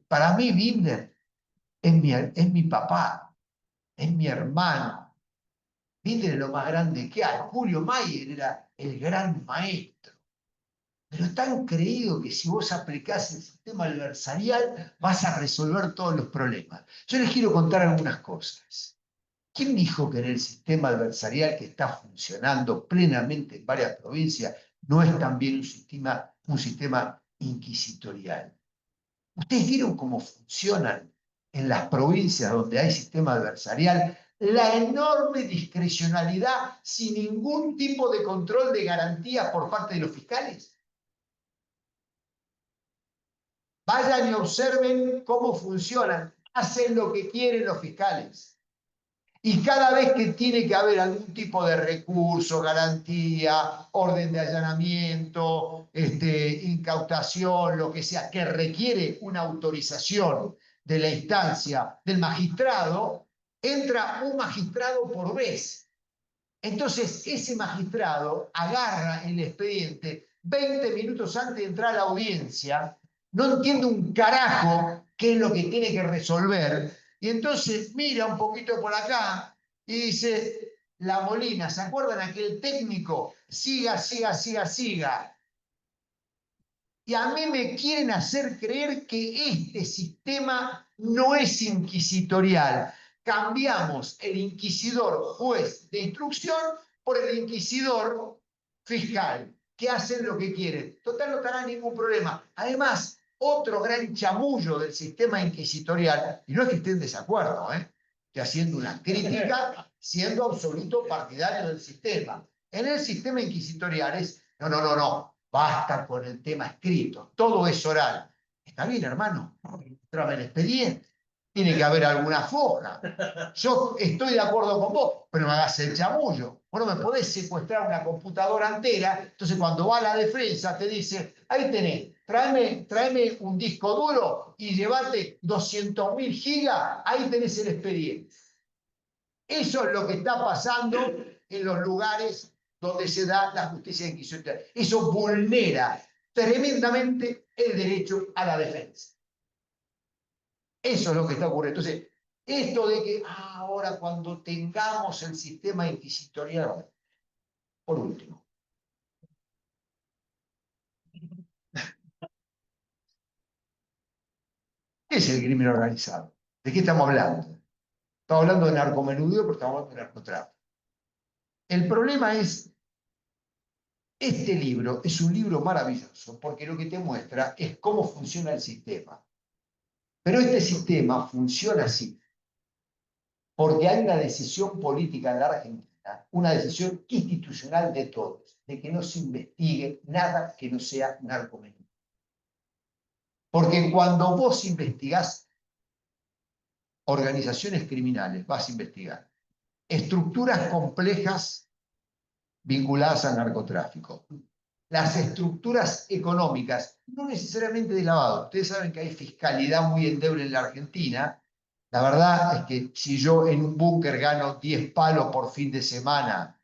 Para mí, Binder es mi papá, es mi hermano. Binder es lo más grande que hay. Julio Mayer era el gran maestro. Pero es tan creído que si vos aplicás el sistema adversarial vas a resolver todos los problemas. Yo les quiero contar algunas cosas. ¿Quién dijo que en el sistema adversarial que está funcionando plenamente en varias provincias no es también un sistema inquisitorial? ¿Ustedes vieron cómo funcionan en las provincias donde hay sistema adversarial la enorme discrecionalidad sin ningún tipo de control de garantía por parte de los fiscales? Vayan y observen cómo funcionan. Hacen lo que quieren los fiscales. Y cada vez que tiene que haber algún tipo de recurso, garantía, orden de allanamiento, incautación, lo que sea, que requiere una autorización de la instancia del magistrado, entra un magistrado por vez. Entonces, ese magistrado agarra el expediente 20 minutos antes de entrar a la audiencia, no entiende un carajo qué es lo que tiene que resolver, y entonces mira un poquito por acá y dice, La Molina, ¿se acuerdan aquel técnico? Siga, siga, siga, siga. Y a mí me quieren hacer creer que este sistema no es inquisitorial. Cambiamos el inquisidor juez de instrucción por el inquisidor fiscal, que hacen lo que quieren. Total, no estará ningún problema. Además, otro gran chamullo del sistema inquisitorial, y no es que estén en desacuerdo, que haciendo una crítica, siendo absoluto partidario del sistema. En el sistema inquisitorial es, no, basta con el tema escrito, todo es oral. Está bien, hermano, tráeme el expediente. Tiene que haber alguna foja. Yo estoy de acuerdo con vos, pero no hagas el chamullo. Vos no me podés secuestrar una computadora entera. Entonces, cuando va a la defensa, te dice, ahí tenés, tráeme un disco duro y llevate 200.000 gigas, ahí tenés el expediente. Eso es lo que está pasando en los lugares donde se da la justicia inquisitorial. Eso vulnera tremendamente el derecho a la defensa. Eso es lo que está ocurriendo. Entonces, esto de que ahora cuando tengamos el sistema inquisitorial, por último, ¿qué es el crimen organizado? ¿De qué estamos hablando? Estamos hablando de narcomenudeo, pero estamos hablando de narcotráfico. El problema es, este libro es un libro maravilloso porque lo que te muestra es cómo funciona el sistema. Pero este sistema funciona así, porque hay una decisión política en la Argentina, una decisión institucional de todos, de que no se investigue nada que no sea narcomenudeo. Porque cuando vos investigás organizaciones criminales, vas a investigar estructuras complejas vinculadas al narcotráfico. Las estructuras económicas, no necesariamente de lavado. Ustedes saben que hay fiscalidad muy endeble en la Argentina. La verdad es que si yo en un búnker gano 10 palos por fin de semana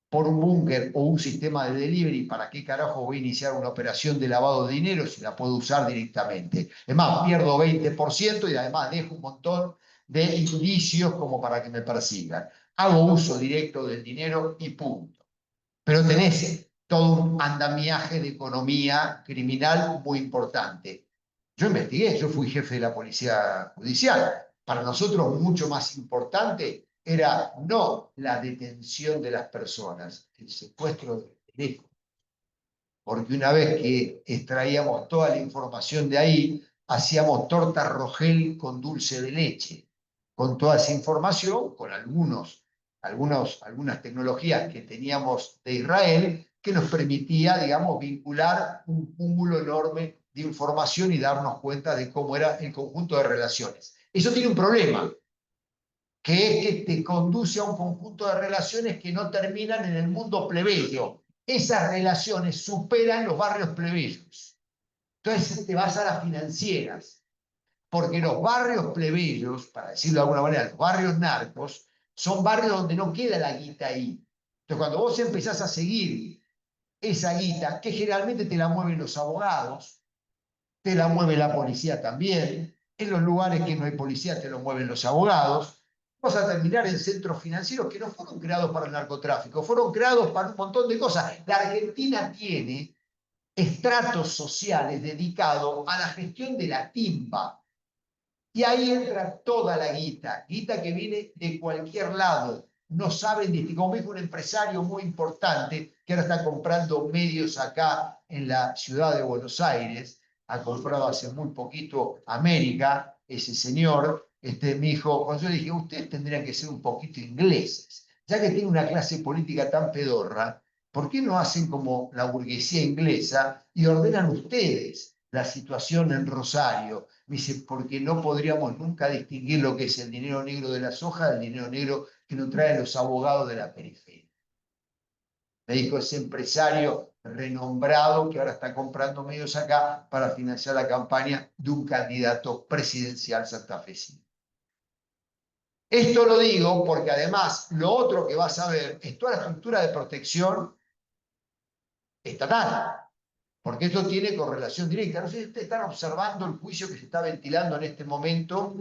por un búnker o un sistema de delivery, ¿para qué carajo voy a iniciar una operación de lavado de dinero si la puedo usar directamente? Es más, pierdo 20% y además dejo un montón de indicios como para que me persigan. Hago uso directo del dinero y punto. Pero tenés todo un andamiaje de economía criminal muy importante. Yo investigué, yo fui jefe de la policía judicial. Para nosotros mucho más importante era no la detención de las personas, el secuestro del teléfono. Porque una vez que extraíamos toda la información de ahí, hacíamos torta Rogel con dulce de leche. Con toda esa información, con algunas tecnologías que teníamos de Israel, que nos permitía, digamos, vincular un cúmulo enorme de información y darnos cuenta de cómo era el conjunto de relaciones. Eso tiene un problema, que es que te conduce a un conjunto de relaciones que no terminan en el mundo plebeyo. Esas relaciones superan los barrios plebeyos. Entonces te vas a las financieras, porque los barrios plebeyos, para decirlo de alguna manera, los barrios narcos, son barrios donde no queda la guita ahí. Entonces cuando vos empezás a seguir esa guita, que generalmente te la mueven los abogados, te la mueve la policía también, en los lugares que no hay policía te lo mueven los abogados, vas a terminar en centros financieros que no fueron creados para el narcotráfico, fueron creados para un montón de cosas. La Argentina tiene estratos sociales dedicados a la gestión de la timba. Y ahí entra toda la guita que viene de cualquier lado. No saben distinguir, como dijo un empresario muy importante que ahora está comprando medios acá en la ciudad de Buenos Aires, ha comprado hace muy poquito América, ese señor, me dijo, cuando yo le dije, ustedes tendrían que ser un poquito ingleses, ya que tienen una clase política tan pedorra, ¿por qué no hacen como la burguesía inglesa y ordenan ustedes la situación en Rosario? Me dice, porque no podríamos nunca distinguir lo que es el dinero negro de la soja del dinero negro que nos traen los abogados de la periferia. Me dijo ese empresario renombrado que ahora está comprando medios acá para financiar la campaña de un candidato presidencial santafesino. Esto lo digo porque además lo otro que vas a ver es toda la estructura de protección estatal. Porque esto tiene correlación directa. No sé si ustedes están observando el juicio que se está ventilando en este momento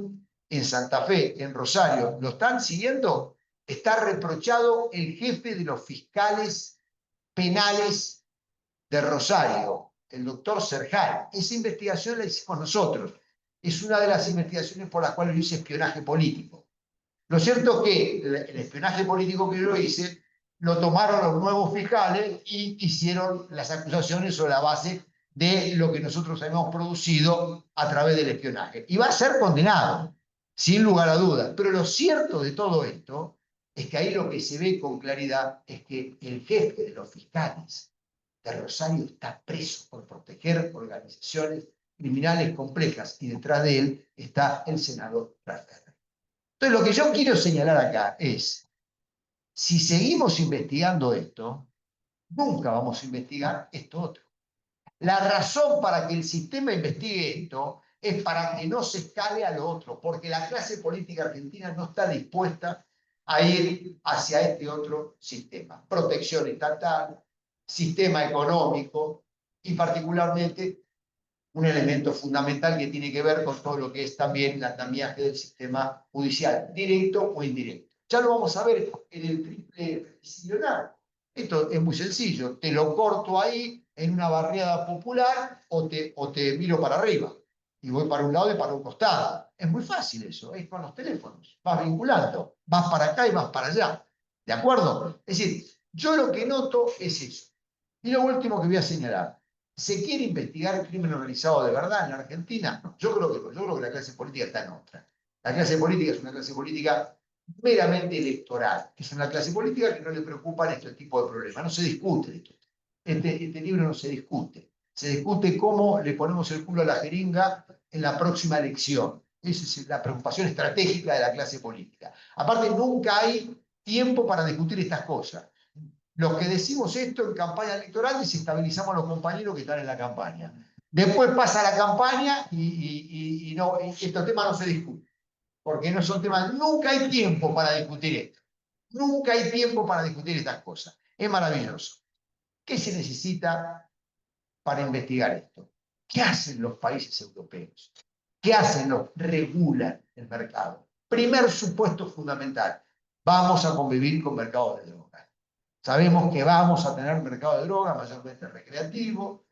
en Santa Fe, en Rosario. ¿Lo están siguiendo? Está reprochado el jefe de los fiscales penales de Rosario, el doctor Serjal. Esa investigación la hicimos nosotros. Es una de las investigaciones por las cuales yo hice espionaje político. Lo cierto es que el espionaje político que yo hice lo tomaron los nuevos fiscales y hicieron las acusaciones sobre la base de lo que nosotros habíamos producido a través del espionaje. Y va a ser condenado, sin lugar a dudas. Pero lo cierto de todo esto es que ahí lo que se ve con claridad es que el jefe de los fiscales de Rosario está preso por proteger organizaciones criminales complejas y detrás de él está el senador Rafferty. Entonces, lo que yo quiero señalar acá es, Si seguimos investigando esto, nunca vamos a investigar esto otro. La razón para que el sistema investigue esto es para que no se escale a lo otro, porque la clase política argentina no está dispuesta a ir hacia este otro sistema. Protección estatal, sistema económico y particularmente un elemento fundamental que tiene que ver con todo lo que es también el andamiaje del sistema judicial, directo o indirecto. Ya lo vamos a ver en el triple decisional. Esto es muy sencillo, te lo corto ahí en una barriada popular o te miro para arriba y voy para un lado y para un costado. Es muy fácil eso, es con los teléfonos, vas vinculando, vas para acá y vas para allá. ¿De acuerdo? Es decir, yo lo que noto es eso. Y lo último que voy a señalar, ¿se quiere investigar el crimen organizado de verdad en la Argentina? No, yo creo que no. Yo creo que la clase política está en otra. La clase política es una clase política meramente electoral. Es una clase política que no le preocupan este tipo de problemas. No se discute esto. Este libro no se discute. Se discute cómo le ponemos el culo a la jeringa en la próxima elección. Esa es la preocupación estratégica de la clase política. Aparte, nunca hay tiempo para discutir estas cosas. Los que decimos esto en campaña electoral desestabilizamos a los compañeros que están en la campaña. Después pasa la campaña y estos temas no se discuten. Porque no son temas, nunca hay tiempo para discutir esto. Nunca hay tiempo para discutir estas cosas. Es maravilloso. ¿Qué se necesita para investigar esto? ¿Qué hacen los países europeos? ¿Qué hacen? Regulan el mercado. Primer supuesto fundamental. Vamos a convivir con mercados de drogas. Sabemos que vamos a tener mercado de drogas, mayormente recreativo.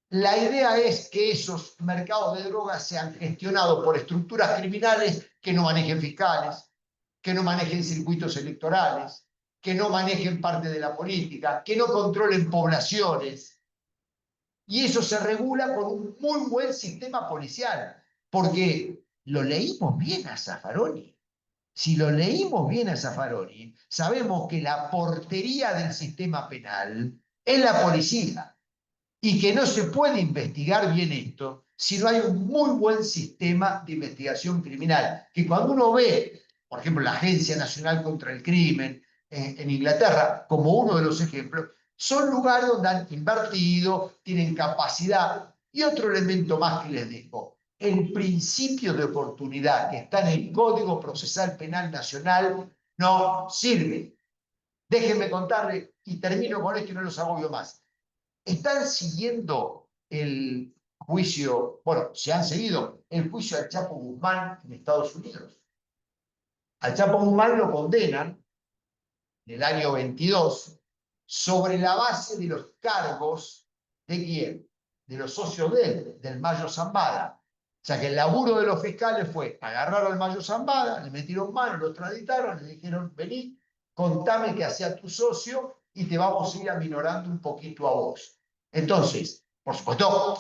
La idea es que esos mercados de drogas sean gestionados por estructuras criminales que no manejen fiscales, que no manejen circuitos electorales, que no manejen parte de la política, que no controlen poblaciones. Y eso se regula con un muy buen sistema policial, porque lo leímos bien a Zaffaroni. Si lo leímos bien a Zaffaroni, sabemos que la portería del sistema penal es la policía y que no se puede investigar bien esto si no hay un muy buen sistema de investigación criminal. Que cuando uno ve, por ejemplo, la Agencia Nacional contra el Crimen en Inglaterra, como uno de los ejemplos, son lugares donde han invertido, tienen capacidad. Y otro elemento más que les dejo, el principio de oportunidad que está en el Código Procesal Penal Nacional no sirve. Déjenme contarles, y termino con esto y no los agobio más. Están siguiendo el juicio, bueno, se han seguido el juicio al Chapo Guzmán en Estados Unidos. Al Chapo Guzmán lo condenan en el año 22 sobre la base de los cargos de quién, de los socios de él, del Mayo Zambada. O sea que el laburo de los fiscales fue agarrar al Mayo Zambada, le metieron mano, lo extraditaron, le dijeron, vení, contame qué hacía tu socio y te vamos a ir aminorando un poquito a vos. Entonces, por supuesto,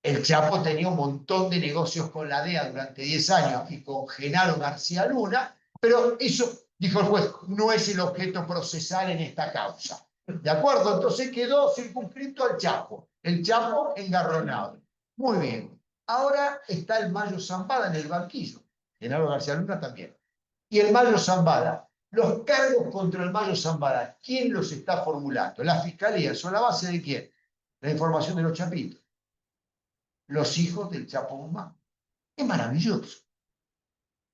el Chapo tenía un montón de negocios con la DEA durante 10 años y con Genaro García Luna, pero eso, dijo el juez, no es el objeto procesal en esta causa. ¿De acuerdo? Entonces quedó circunscrito al Chapo, el Chapo engarronado. Muy bien. Ahora está el Mayo Zambada en el banquillo. Genaro García Luna también. Y el Mayo Zambada. Los cargos contra el Mayo Zambada, ¿quién los está formulando? La Fiscalía. ¿Son la base de quién? La información de los chapitos. Los hijos del Chapo Guzmán. Es maravilloso.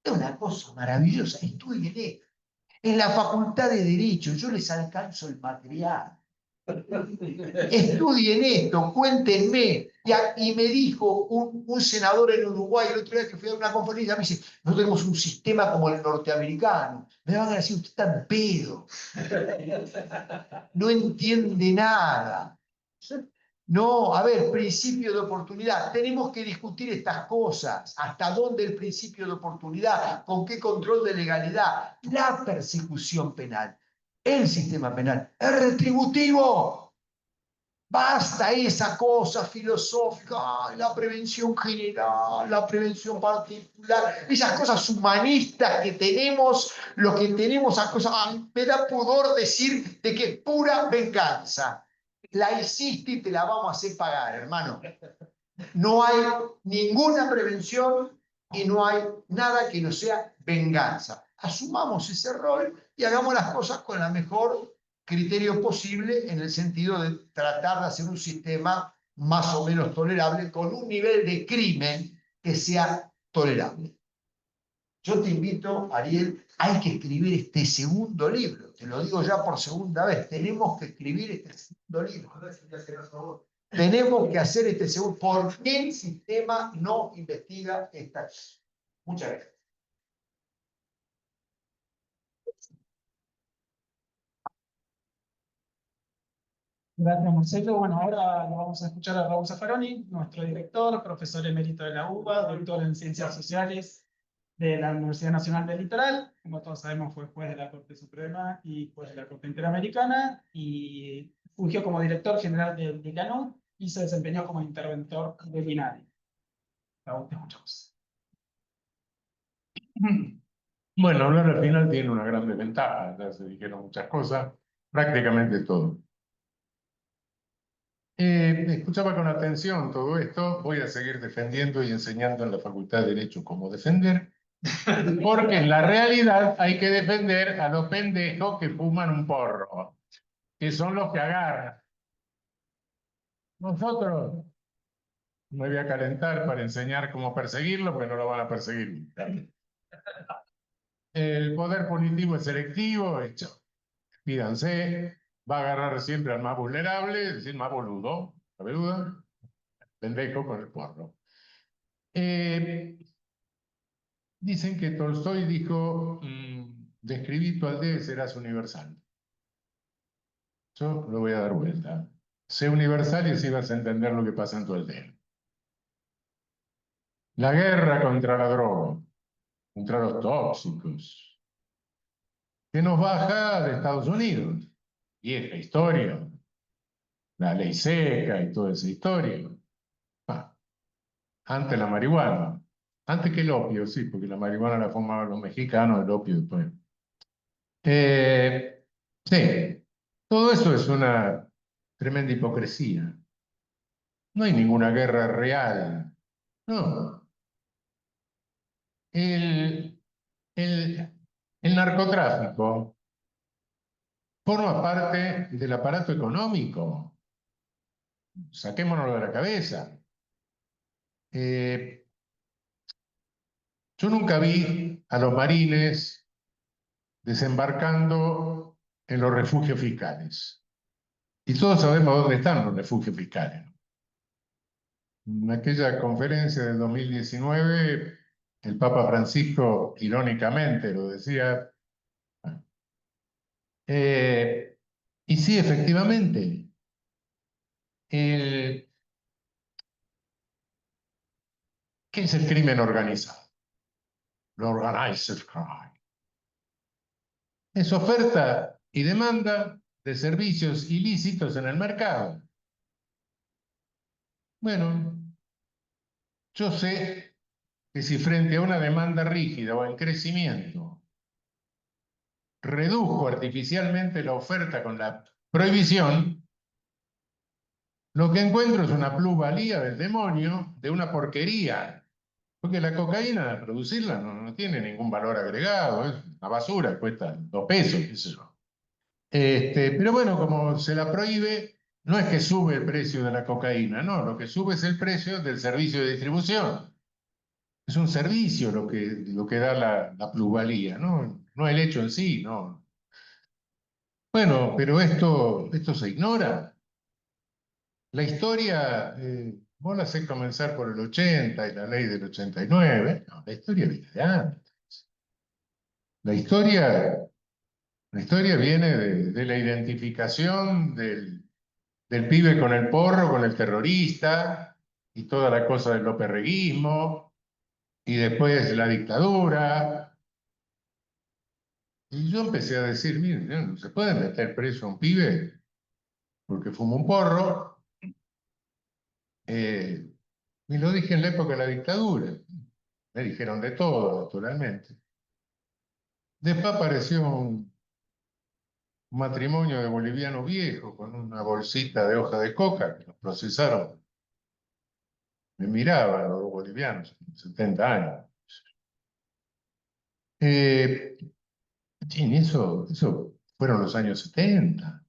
Es una cosa maravillosa. Estudien esto. En la Facultad de Derecho, yo les alcanzo el material. Estudien esto, cuéntenme. Y me dijo un senador en Uruguay el otro día que fui a una conferencia, me dice, no tenemos un sistema como el norteamericano. Me van a decir, usted está en pedo. No entiende nada. No, a ver, principio de oportunidad. Tenemos que discutir estas cosas. ¿Hasta dónde el principio de oportunidad? ¿Con qué control de legalidad? La persecución penal. El sistema penal es retributivo. Basta esa cosa filosófica, la prevención general, la prevención particular, esas cosas humanistas que tenemos, lo que tenemos a cosas, me da pudor decir de que es pura venganza. La hiciste y te la vamos a hacer pagar, hermano. No hay ninguna prevención y no hay nada que no sea venganza. asumamos ese rol y hagamos las cosas con el mejor criterio posible en el sentido de tratar de hacer un sistema más o menos tolerable con un nivel de crimen que sea tolerable. Yo te invito, Ariel, hay que escribir este segundo libro. Te lo digo ya por segunda vez. Tenemos que escribir este segundo libro. Tenemos que hacer este segundo. ¿Por qué el sistema no investiga esta cosa? Muchas gracias. Gracias, Marcelo. Bueno, ahora lo vamos a escuchar a Raúl Zaffaroni, nuestro director, profesor emérito de la UBA, doctor en Ciencias Sociales de la Universidad Nacional del Litoral. Como todos sabemos, fue juez de la Corte Suprema y juez de la Corte Interamericana, y fungió como director general del DICANU y se desempeñó como interventor del INADI. Raúl, te escuchamos. Bueno, hablar al final tiene una gran desventaja, ya se dijeron muchas cosas, prácticamente todo. Escuchaba con atención todo esto, voy a seguir defendiendo y enseñando en la Facultad de Derecho cómo defender, porque en la realidad hay que defender a los pendejos que fuman un porro, que son los que agarran. Nosotros me voy a calentar para enseñar cómo perseguirlo, porque no lo van a perseguir. El poder punitivo es selectivo, pídanse, va a agarrar siempre al más vulnerable, es decir, más boludo, la beluda, pendejo con el porro. Dicen que Tolstoy dijo, describí tu aldea y serás universal. Yo lo voy a dar vuelta. Sé universal y así vas a entender lo que pasa en tu aldea. La guerra contra la droga, contra los tóxicos, que nos baja de Estados Unidos. Vieja historia, la ley seca y toda esa historia. Antes la marihuana, antes que el opio, sí, porque la marihuana la fumaban los mexicanos, el opio después. Sí, todo eso es una tremenda hipocresía. No hay ninguna guerra real. No. El, el, el narcotráfico forma parte del aparato económico. Saquémonos de la cabeza. Yo nunca vi a los marines desembarcando en los refugios fiscales. Y todos sabemos dónde están los refugios fiscales. En aquella conferencia del 2019, el Papa Francisco, irónicamente, lo decía. Y sí, efectivamente, ¿qué es el crimen organizado? El organized crime. Es oferta y demanda de servicios ilícitos en el mercado. Bueno, yo sé que si frente a una demanda rígida o en crecimiento redujo artificialmente la oferta con la prohibición, lo que encuentro es una plusvalía del demonio, de una porquería. Porque la cocaína, producirla, no tiene ningún valor agregado, es una basura, cuesta 2 pesos, qué sé yo. Pero bueno, como se la prohíbe, no es que sube el precio de la cocaína, no, lo que sube es el precio del servicio de distribución. Es un servicio lo que da la plusvalía, ¿no? No el hecho en sí, ¿no? Bueno, pero esto se ignora. La historia, vos la hacés comenzar por el 80 y la ley del 89, no, la historia viene de antes. La historia, la historia viene de la identificación del pibe con el porro, con el terrorista, y toda la cosa del loperreguismo, y después la dictadura. Y yo empecé a decir, miren, no se puede meter preso a un pibe porque fuma un porro. Y lo dije en la época de la dictadura. Me dijeron de todo, naturalmente. Después apareció un matrimonio de bolivianos viejos con una bolsita de hoja de coca que los procesaron. Me miraban los bolivianos, 70 años. Sí, eso fueron los años 70,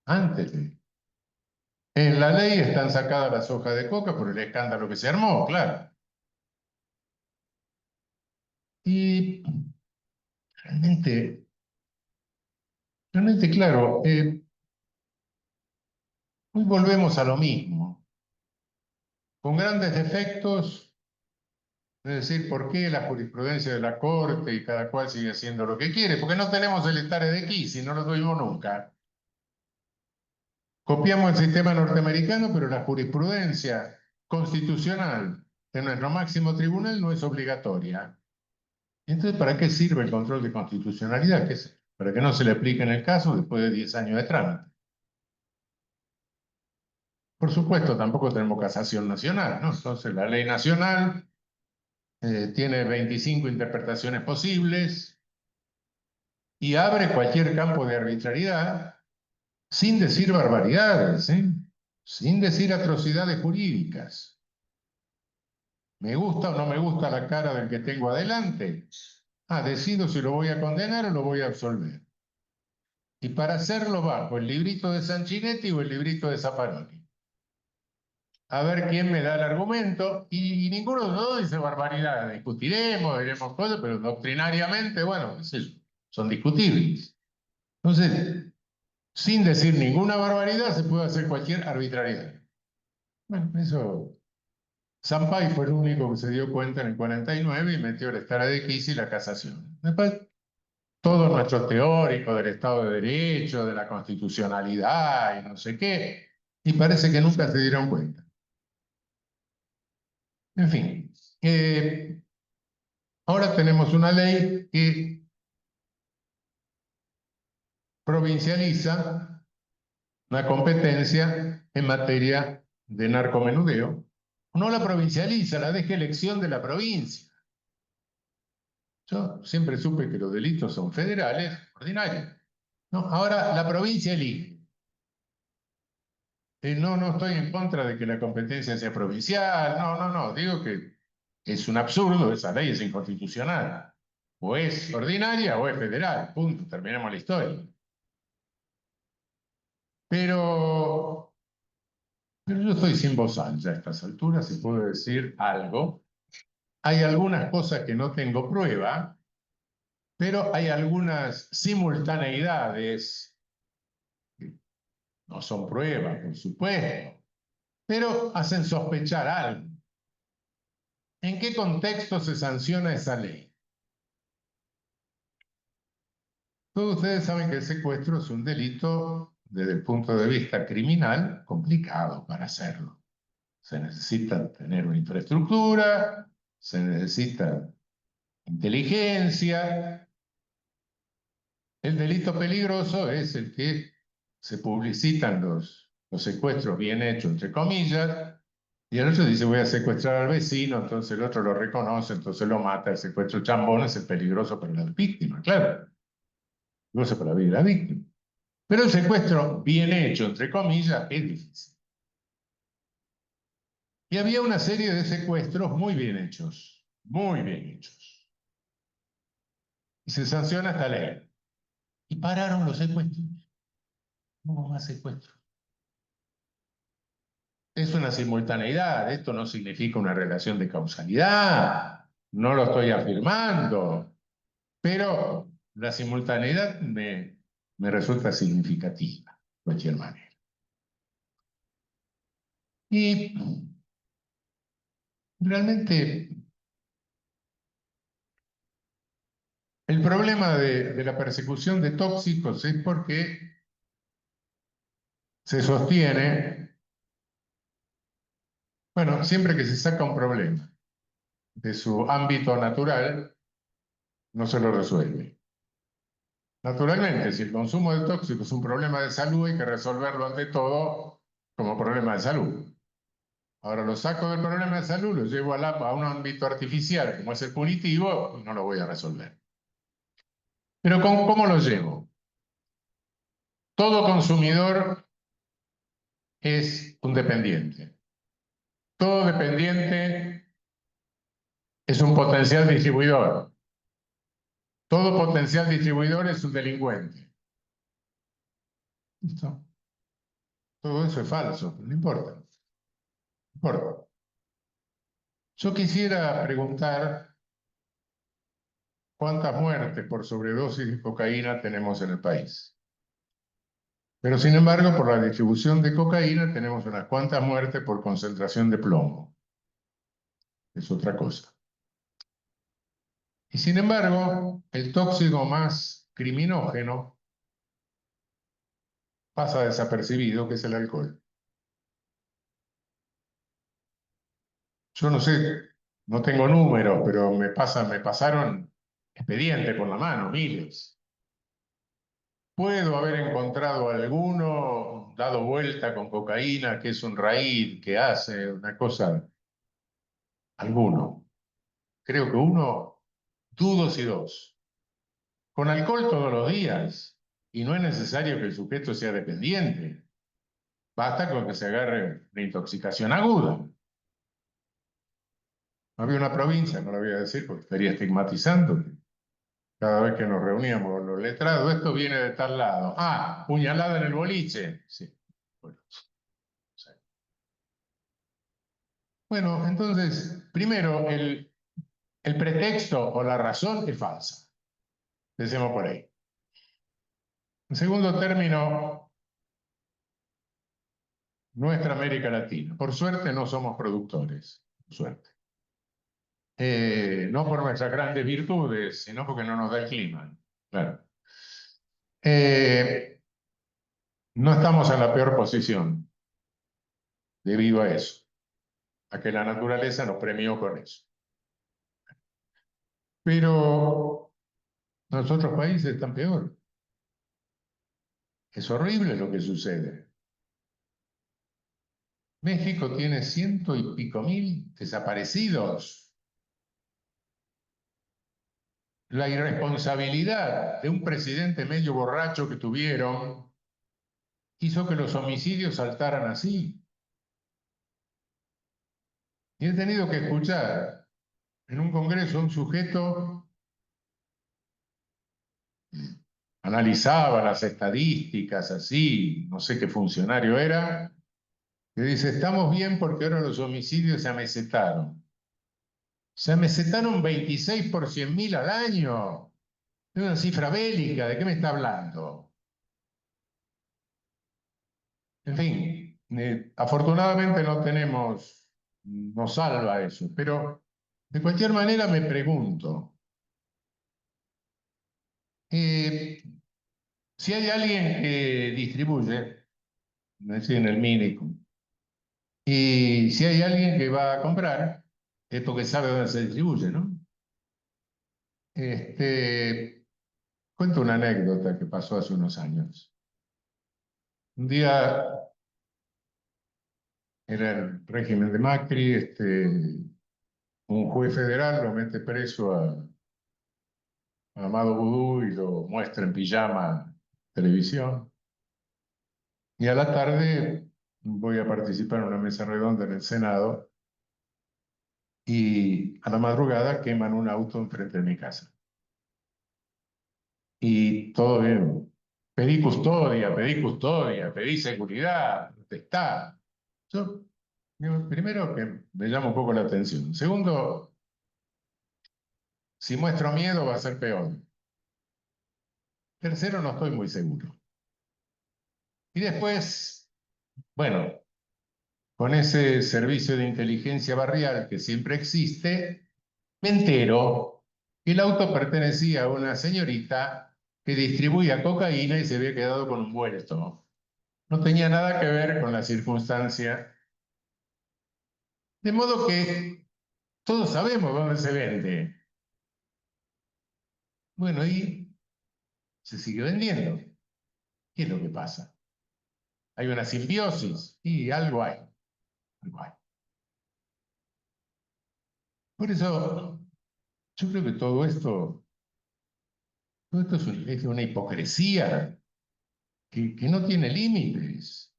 antes de... En la ley están sacadas las hojas de coca por el escándalo que se armó, claro. Y realmente, claro, hoy volvemos a lo mismo, con grandes defectos, es decir, ¿por qué la jurisprudencia de la Corte y cada cual sigue haciendo lo que quiere? Porque no tenemos el stare decisis, no lo tuvimos nunca. Copiamos el sistema norteamericano, pero la jurisprudencia constitucional de nuestro máximo tribunal no es obligatoria. Entonces, ¿para qué sirve el control de constitucionalidad? Para que no se le aplique en el caso después de 10 años de trámite. Por supuesto, tampoco tenemos casación nacional, ¿no? Entonces, la ley nacional tiene 25 interpretaciones posibles y abre cualquier campo de arbitrariedad sin decir barbaridades, ¿eh? Sin decir atrocidades jurídicas. ¿Me gusta o no me gusta la cara del que tengo adelante? Decido si lo voy a condenar o lo voy a absolver. Y para hacerlo bajo el librito de Sanchinetti o el librito de Zaffaroni. A ver quién me da el argumento, y ninguno de los dos dice barbaridad. Discutiremos, diremos cosas, pero doctrinariamente, bueno, son discutibles. Entonces, sin decir ninguna barbaridad, se puede hacer cualquier arbitrariedad. Bueno, eso... Sampaio fue el único que se dio cuenta en el 49 y metió el stare decisis y la casación. Después, todo nuestro teórico del Estado de Derecho, de la constitucionalidad y no sé qué, y parece que nunca se dieron cuenta. En fin, ahora tenemos una ley que provincializa la competencia en materia de narcomenudeo. No la provincializa, la deja elección de la provincia. Yo siempre supe que los delitos son federales, ordinarios. No, ahora la provincia elige. No estoy en contra de que la competencia sea provincial, no, digo que es un absurdo, esa ley es inconstitucional. O es ordinaria o es federal, punto, terminamos la historia. Pero yo estoy sin bozal ya a estas alturas, si puedo decir algo. Hay algunas cosas que no tengo prueba, pero hay algunas simultaneidades, que no son pruebas, por supuesto, pero hacen sospechar algo. ¿En qué contexto se sanciona esa ley? Todos ustedes saben que el secuestro es un delito desde el punto de vista criminal complicado para hacerlo. Se necesita tener una infraestructura, se necesita inteligencia. El delito peligroso es el que se publicitan los secuestros bien hechos, entre comillas, y el otro dice voy a secuestrar al vecino, entonces el otro lo reconoce, entonces lo mata. El secuestro chambón es el peligroso para las víctimas, claro. Peligroso para la vida de la víctima. Pero el secuestro bien hecho, entre comillas, es difícil. Y había una serie de secuestros muy bien hechos, muy bien hechos. Y se sanciona esta ley. Y pararon los secuestros. No hubo más secuestros. Es una simultaneidad, esto no significa una relación de causalidad, no lo estoy afirmando, pero la simultaneidad me resulta significativa, de cualquier manera. Y realmente el problema de la persecución de tóxicos es porque se sostiene, bueno, siempre que se saca un problema de su ámbito natural, no se lo resuelve. Naturalmente, si el consumo de tóxicos es un problema de salud, hay que resolverlo ante todo como problema de salud. Ahora lo saco del problema de salud, lo llevo a un ámbito artificial, como es el punitivo, y no lo voy a resolver. Pero ¿cómo lo llevo? Todo consumidor es un dependiente. Todo dependiente es un potencial distribuidor. todo potencial distribuidor es un delincuente. ¿Listo? Todo eso es falso, pero no importa. No importa. Yo quisiera preguntar cuántas muertes por sobredosis de cocaína tenemos en el país. Pero sin embargo, por la distribución de cocaína tenemos unas cuantas muertes por concentración de plomo. Es otra cosa. Y sin embargo, el tóxico más criminógeno pasa desapercibido, que es el alcohol. Yo no sé, no tengo números, pero me pasaron expedientes por la mano, miles. Puedo haber encontrado alguno dado vuelta con cocaína, que es un raíz, que hace una cosa. Alguno. Creo que uno, dudo si dos. Con alcohol todos los días. Y no es necesario que el sujeto sea dependiente. Basta con que se agarre una intoxicación aguda. Había una provincia, no la voy a decir porque estaría estigmatizando. Cada vez que nos reuníamos con los letrados, esto viene de tal lado. Ah, puñalada en el boliche. Sí. Bueno, sí. Bueno, entonces, primero, el pretexto o la razón es falsa. Decimos por ahí. En segundo término, nuestra América Latina. Por suerte no somos productores. Por suerte. No por nuestras grandes virtudes, sino porque no nos da el clima. Claro. No estamos en la peor posición debido a eso, a que la naturaleza nos premió con eso. Pero los otros países están peor. Es horrible lo que sucede. México tiene 100 y pico mil desaparecidos. La irresponsabilidad de un presidente medio borracho que tuvieron hizo que los homicidios saltaran así. Y he tenido que escuchar en un congreso un sujeto analizaba las estadísticas así, no sé qué funcionario era, que dice, estamos bien porque ahora los homicidios se amesetaron. Se amesetaron 26 por 100.000 al año. Es una cifra bélica, ¿de qué me está hablando? En fin, afortunadamente no tenemos, nos salva eso, pero de cualquier manera me pregunto, si hay alguien que distribuye, no decir en el mínimo, y si hay alguien que va a comprar, es porque sabe dónde se distribuye, ¿no? Cuento una anécdota que pasó hace unos años. Un día era el régimen de Macri, un juez federal lo mete preso a Amado Vudú y lo muestra en pijama en televisión. Y a la tarde voy a participar en una mesa redonda en el Senado y a la madrugada queman un auto enfrente de mi casa. Y todo bien. Pedí custodia, pedí seguridad, protestar. Yo, digo, primero que me llama un poco la atención. Segundo, si muestro miedo va a ser peor. Tercero, no estoy muy seguro. Y después, bueno, con ese servicio de inteligencia barrial que siempre existe, me entero que el auto pertenecía a una señorita que distribuía cocaína y se había quedado con un vuelto. No tenía nada que ver con la circunstancia. De modo que todos sabemos dónde se vende. Bueno, y se sigue vendiendo. ¿Qué es lo que pasa? Hay una simbiosis y algo hay. Algo hay. Por eso, yo creo que todo esto es una hipocresía que no tiene límites.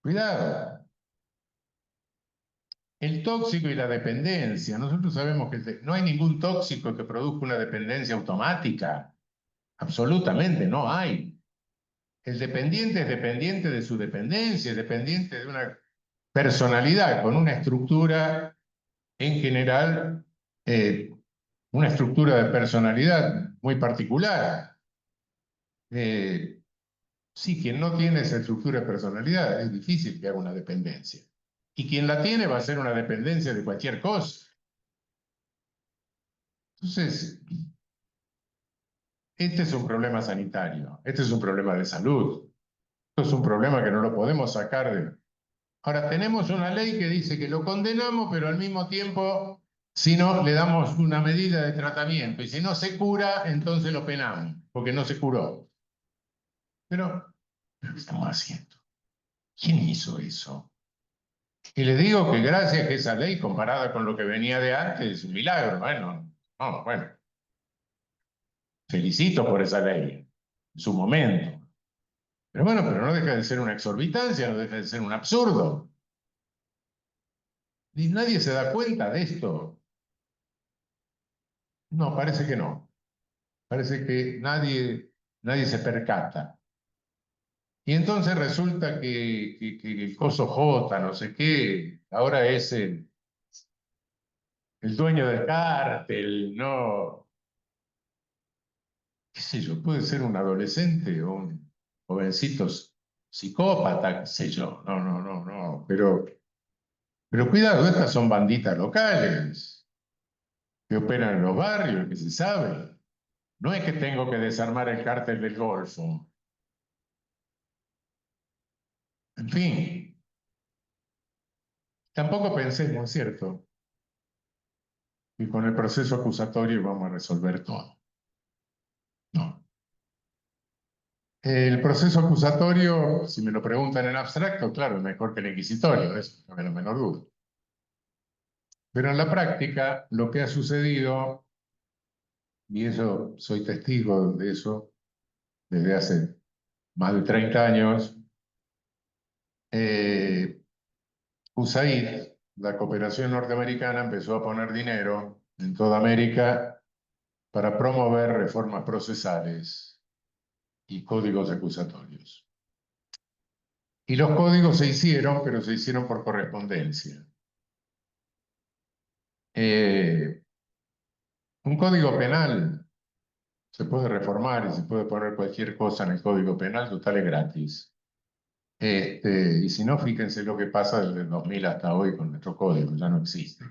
Cuidado. el tóxico y la dependencia. Nosotros sabemos que no hay ningún tóxico que produzca una dependencia automática. Absolutamente no hay. El dependiente es dependiente de su dependencia, es dependiente de una personalidad con una estructura en general, una estructura de personalidad muy particular. Sí, quien no tiene esa estructura de personalidad es difícil que haga una dependencia. Y quien la tiene va a ser una dependencia de cualquier cosa. Entonces, este es un problema sanitario, este es un problema de salud, esto es un problema que no lo podemos sacar de... Ahora, tenemos una ley que dice que lo condenamos, pero al mismo tiempo, si no, le damos una medida de tratamiento. Y si no se cura, entonces lo penamos, porque no se curó. Pero, ¿qué estamos haciendo? ¿Quién hizo eso? Y les digo que gracias a esa ley, comparada con lo que venía de antes, es un milagro. Bueno, no, bueno, felicito por esa ley, en su momento. Pero bueno, pero no deja de ser una exorbitancia, no deja de ser un absurdo. Y nadie se da cuenta de esto. No, parece que no. Parece que nadie se percata. Y entonces resulta que el coso J, no sé qué, ahora es el dueño del cártel, no, qué sé yo, puede ser un adolescente o un jovencito psicópata, qué sé yo, no, pero cuidado, estas son banditas locales que operan en los barrios, que se sabe. No es que tengo que desarmar el cártel del Golfo. En fin, tampoco pensemos, ¿cierto?, que con el proceso acusatorio vamos a resolver todo. No. El proceso acusatorio, si me lo preguntan en abstracto, claro, es mejor que el inquisitorio, eso no hay la menor duda. Pero en la práctica, lo que ha sucedido, y eso soy testigo de eso desde hace más de 30 años, USAID, la cooperación norteamericana, empezó a poner dinero en toda América para promover reformas procesales y códigos acusatorios. Y los códigos se hicieron, pero se hicieron por correspondencia. Un código penal se puede reformar y se puede poner cualquier cosa en el código penal, total es gratis. Y si no, fíjense lo que pasa desde el 2000 hasta hoy con nuestro código, ya no existe.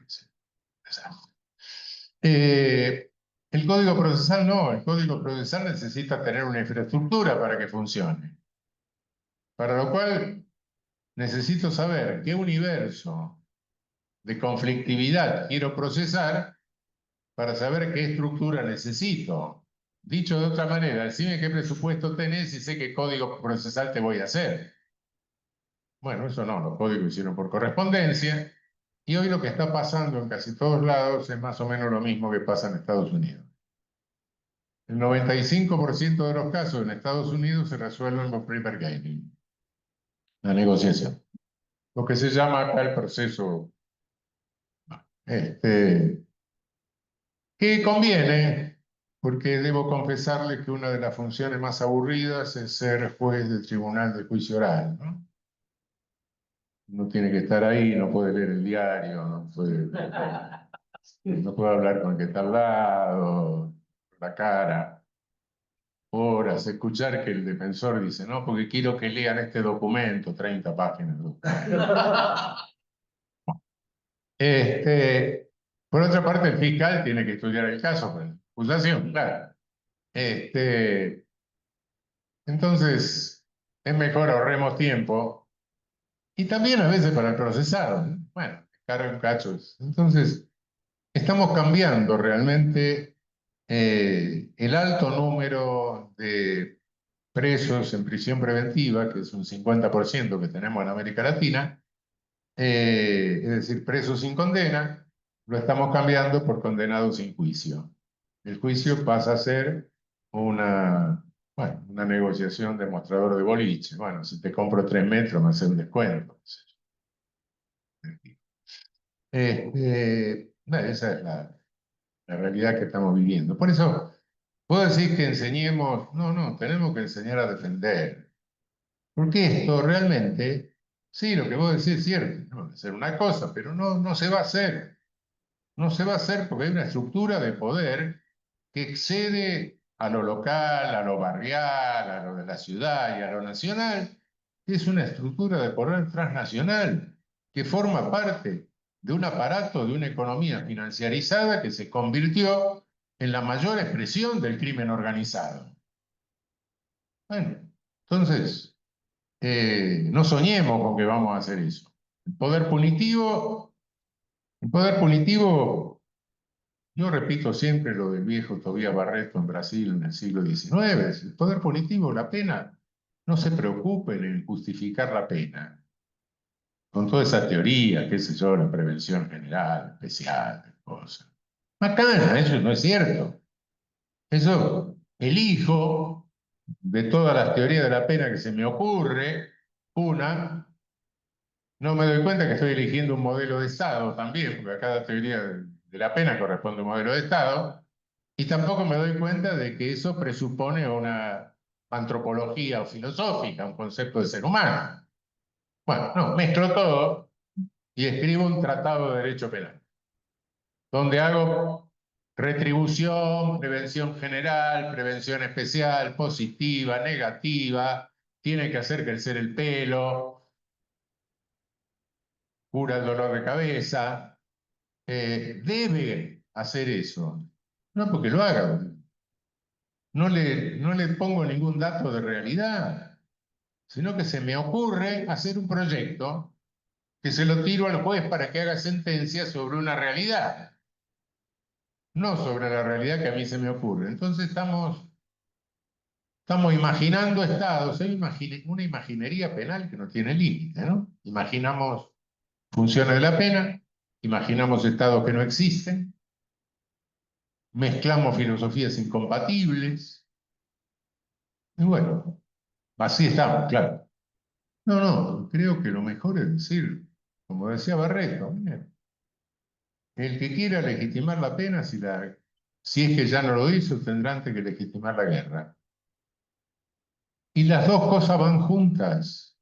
El código procesal no, el código procesal necesita tener una infraestructura para que funcione. Para lo cual necesito saber qué universo de conflictividad quiero procesar para saber qué estructura necesito. Dicho de otra manera, decime qué presupuesto tenés y sé qué código procesal te voy a hacer. Bueno, eso no, los códigos hicieron por correspondencia y hoy lo que está pasando en casi todos lados es más o menos lo mismo que pasa en Estados Unidos. El 95% de los casos en Estados Unidos se resuelven con pre-bargaining, la negociación. Lo que se llama acá el proceso que conviene, porque debo confesarle que una de las funciones más aburridas es ser juez del tribunal de juicio oral, ¿no? Uno tiene que estar ahí, no puede leer el diario, no puede hablar con el que está al lado, la cara, horas, escuchar que el defensor dice, no, porque quiero que lean este documento, 30 páginas. Por otra parte, el fiscal tiene que estudiar el caso, pues, acusación, claro. Entonces, es mejor ahorremos tiempo y también a veces para el procesado, ¿no? Bueno, carga un cacho. Entonces, estamos cambiando realmente el alto número de presos en prisión preventiva, que es un 50% que tenemos en América Latina, es decir, presos sin condena, lo estamos cambiando por condenados sin juicio. El juicio pasa a ser una negociación de mostrador de boliche. Bueno, si te compro 3 metros me hace un descuento. Bueno, esa es la realidad que estamos viviendo. Por eso, puedo decir que enseñemos, no, tenemos que enseñar a defender. Porque esto realmente, sí, lo que vos decís es cierto, tenemos que hacer una cosa, pero no se va a hacer. No se va a hacer porque hay una estructura de poder que excede a lo local, a lo barrial, a lo de la ciudad y a lo nacional, que es una estructura de poder transnacional que forma parte de un aparato, de una economía financiarizada que se convirtió en la mayor expresión del crimen organizado. Bueno, entonces, no soñemos con que vamos a hacer eso. El poder punitivo, yo repito siempre lo del viejo Tobías Barreto en Brasil en el siglo XIX. El poder punitivo, la pena, no se preocupen en justificar la pena. Con toda esa teoría, qué sé yo, la prevención general, especial, cosas. Macana, eso no es cierto. Eso elijo de todas las teorías de la pena que se me ocurre, una, no me doy cuenta que estoy eligiendo un modelo de Estado también, porque a cada teoría de la pena corresponde un modelo de Estado, y tampoco me doy cuenta de que eso presupone una antropología o filosófica, un concepto de ser humano. Bueno, no, mezclo todo y escribo un tratado de derecho penal, donde hago retribución, prevención general, prevención especial, positiva, negativa, tiene que hacer crecer el pelo, cura el dolor de cabeza, debe hacer eso. No porque lo haga, no le pongo ningún dato de realidad, sino que se me ocurre hacer un proyecto que se lo tiro al juez para que haga sentencia sobre una realidad, no sobre la realidad que a mí se me ocurre. Entonces estamos imaginando estados, hay una imaginería penal que no tiene límite, ¿no? Imaginamos funciones de la pena, imaginamos estados que no existen, mezclamos filosofías incompatibles, y bueno, así estamos, claro. No, creo que lo mejor es decir, como decía Barreto, mire, el que quiera legitimar la pena, si es que ya no lo hizo, tendrá antes que legitimar la guerra. Y las dos cosas van juntas,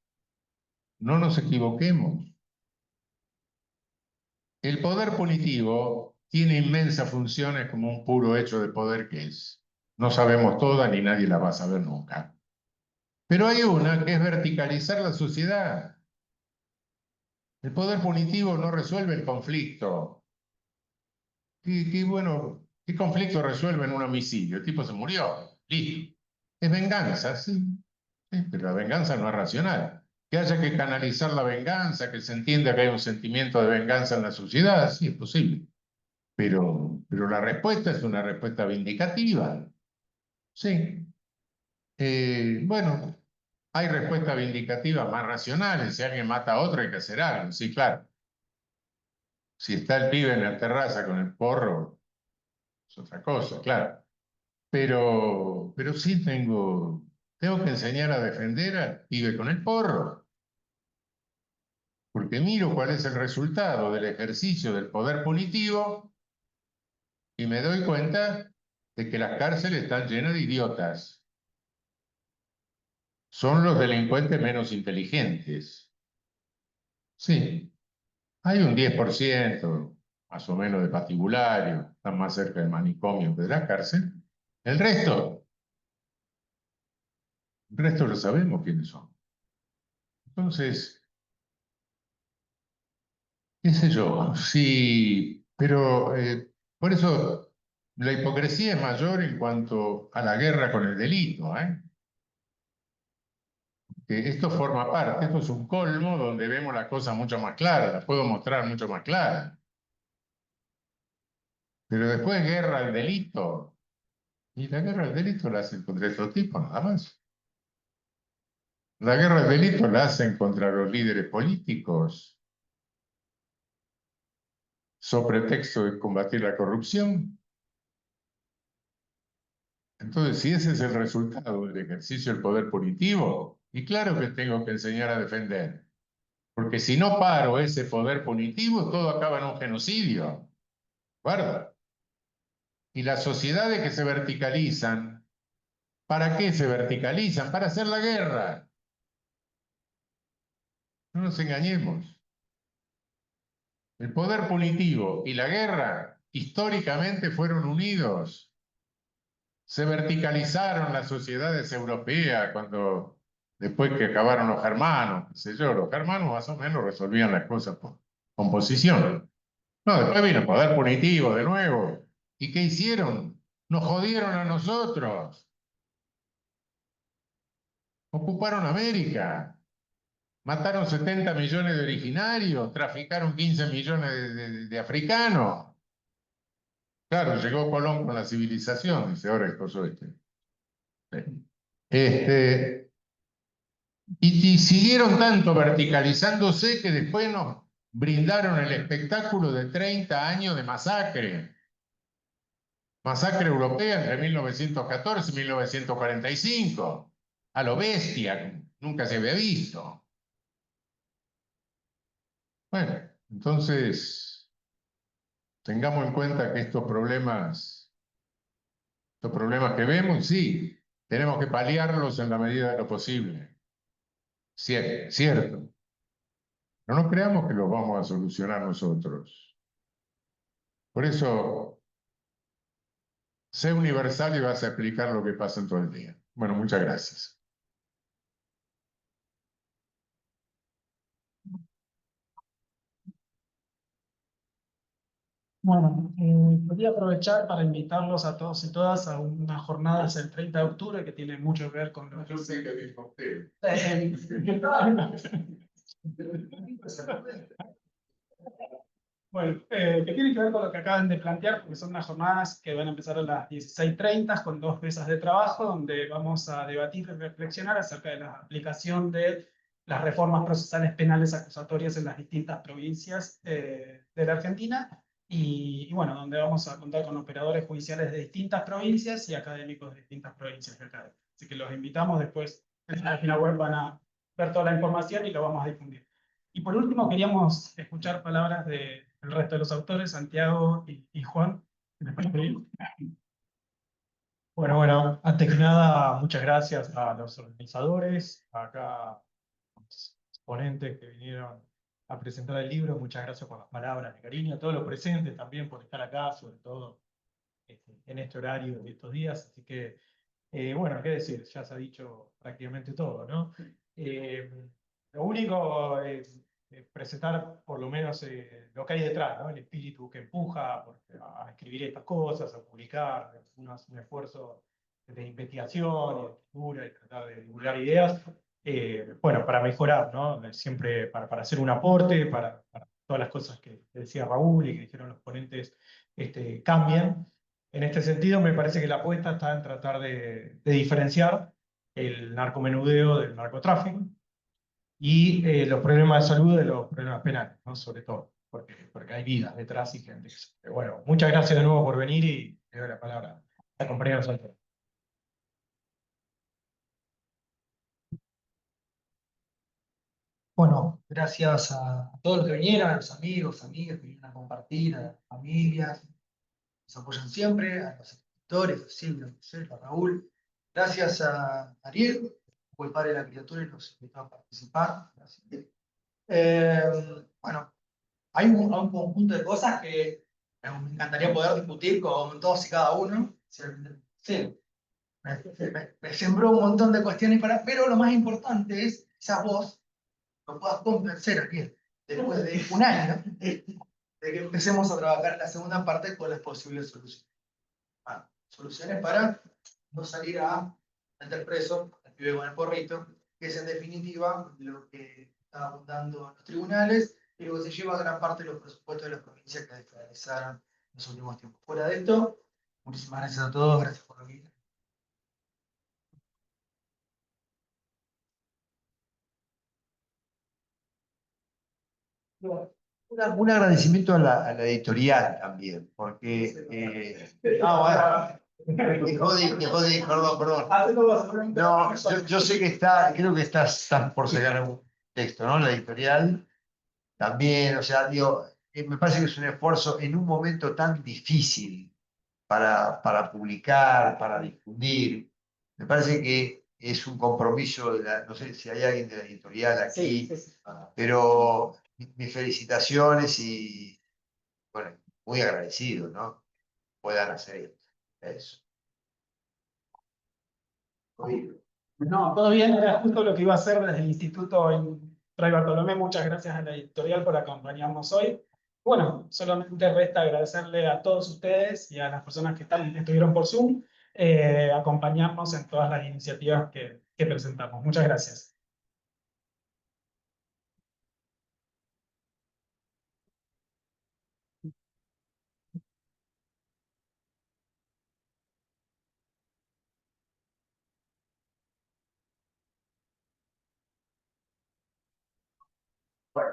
no nos equivoquemos. El poder punitivo tiene inmensas funciones como un puro hecho de poder que es. No sabemos todas ni nadie la va a saber nunca. Pero hay una que es verticalizar la sociedad. El poder punitivo no resuelve el conflicto. Bueno, ¿qué conflicto resuelve en un homicidio? El tipo se murió, listo. Es venganza, sí. Sí, pero la venganza no es racional. Que haya que canalizar la venganza, que se entienda que hay un sentimiento de venganza en la sociedad, sí, es posible. Pero la respuesta es una respuesta vindicativa. Sí. Bueno, hay respuestas vindicativas más racionales. Si alguien mata a otro hay que hacer algo, sí, claro. Si está el pibe en la terraza con el porro, es otra cosa, claro. Pero sí tengo que enseñar a defender al pibe con el porro. Porque miro cuál es el resultado del ejercicio del poder punitivo y me doy cuenta de que las cárceles están llenas de idiotas. Son los delincuentes menos inteligentes. Sí, hay un 10%, más o menos, de patibularios, están más cerca del manicomio que de la cárcel. El resto lo sabemos quiénes son. Entonces, qué sé yo, sí, pero por eso la hipocresía es mayor en cuanto a la guerra con el delito, ¿eh? Que esto forma parte, esto es un colmo donde vemos la cosa mucho más clara, la puedo mostrar mucho más clara. Pero después guerra al delito, y la guerra al delito la hacen contra estos tipos nada más. La guerra al delito la hacen contra los líderes políticos, sobre pretexto de combatir la corrupción. Entonces, si ese es el resultado del ejercicio del poder punitivo, y claro que tengo que enseñar a defender, Porque si no paro ese poder punitivo, todo acaba en un genocidio. ¿Verdad? Y las sociedades que se verticalizan, ¿para qué se verticalizan? Para hacer la guerra. No nos engañemos. El poder punitivo y la guerra históricamente fueron unidos. Se verticalizaron las sociedades europeas después que acabaron los germanos, qué sé yo, los germanos más o menos resolvían las cosas por composición. No, después vino el poder punitivo de nuevo. ¿Y qué hicieron? Nos jodieron a nosotros. Ocuparon América. Mataron 70 millones de originarios, traficaron 15 millones de africanos. Claro, llegó Colón con la civilización, dice ahora el coso este. Y siguieron tanto verticalizándose que después nos brindaron el espectáculo de 30 años de masacre. Masacre europea entre 1914 y 1945. A lo bestia, nunca se había visto. Bueno, entonces tengamos en cuenta que estos problemas que vemos, sí, tenemos que paliarlos en la medida de lo posible. Cierto. Pero no creamos que los vamos a solucionar nosotros. Por eso, sé universal y vas a explicar lo que pasa en todo el día. Bueno, muchas gracias. Bueno, quería aprovechar para invitarlos a todos y todas a unas jornadas el 30 de octubre que tiene mucho que ver con lo que Bueno, que tiene que ver con lo que acaban de plantear, porque son unas jornadas que van a empezar a las 16:30 con 2 mesas de trabajo, donde vamos a debatir y reflexionar acerca de la aplicación de las reformas procesales penales acusatorias en las distintas provincias de la Argentina. Y bueno, donde vamos a contar con operadores judiciales de distintas provincias y académicos de distintas provincias de acá. Así que los invitamos, después en la página web van a ver toda la información y lo vamos a difundir. Y por último, queríamos escuchar palabras del resto de los autores, Santiago y Juan. ¿Les parece bien? Bueno, antes que nada, muchas gracias a los organizadores, acá los exponentes que vinieron a presentar el libro, muchas gracias por las palabras de cariño, a todos los presentes también por estar acá, sobre todo en este horario de estos días. Así que, bueno, qué decir, ya se ha dicho prácticamente todo, ¿no? Lo único es presentar por lo menos lo que hay detrás, ¿no? El espíritu que empuja a escribir estas cosas, a publicar, un esfuerzo de investigación y de escritura y tratar de divulgar ideas, bueno, para mejorar, ¿no? Siempre para hacer un aporte, para todas las cosas que decía Raúl y que dijeron los ponentes cambien. En este sentido, me parece que la apuesta está en tratar de diferenciar el narcomenudeo del narcotráfico y los problemas de salud de los problemas penales, ¿no? Sobre todo, porque hay vidas detrás y gente. Bueno, muchas gracias de nuevo por venir y le doy la palabra a la compañera Santiago. Bueno, gracias a todos los que vinieron, a los amigos, amigas que vinieron a compartir, a las familias, nos apoyan siempre, a los escritores, a Silvia, a José, a Raúl. Gracias a Ariel, que fue el padre de la criatura y nos invitó a participar. Gracias. Bueno, hay un conjunto de cosas que me encantaría poder discutir con todos y cada uno. Sí, me sembró un montón de cuestiones, pero lo más importante es esa voz lo puedas convencer aquí, después de un año, de que empecemos a trabajar la segunda parte con las posibles soluciones. Bueno, soluciones para no salir a meter preso al pibe con el porrito, que es en definitiva lo que está abundando en los tribunales y lo que se lleva gran parte de los presupuestos de las provincias que desfallezaron en los últimos tiempos. Fuera de esto, muchísimas gracias a todos, gracias por venir. Un agradecimiento a la editorial también, porque me jodí, perdón. No, yo sé que creo que estás por sacar un texto, ¿no? La editorial también, o sea, digo, me parece que es un esfuerzo en un momento tan difícil para publicar, para difundir. Me parece que es un compromiso, no sé si hay alguien de la editorial aquí, pero mis felicitaciones y, bueno, muy agradecido, ¿no? Puedan hacer eso. No, todo bien, era justo lo que iba a hacer desde el Instituto en Fray Bartolomé. Muchas gracias a la editorial por acompañarnos hoy. Bueno, solamente resta agradecerle a todos ustedes y a las personas que estuvieron por Zoom, acompañarnos en todas las iniciativas que presentamos. Muchas gracias.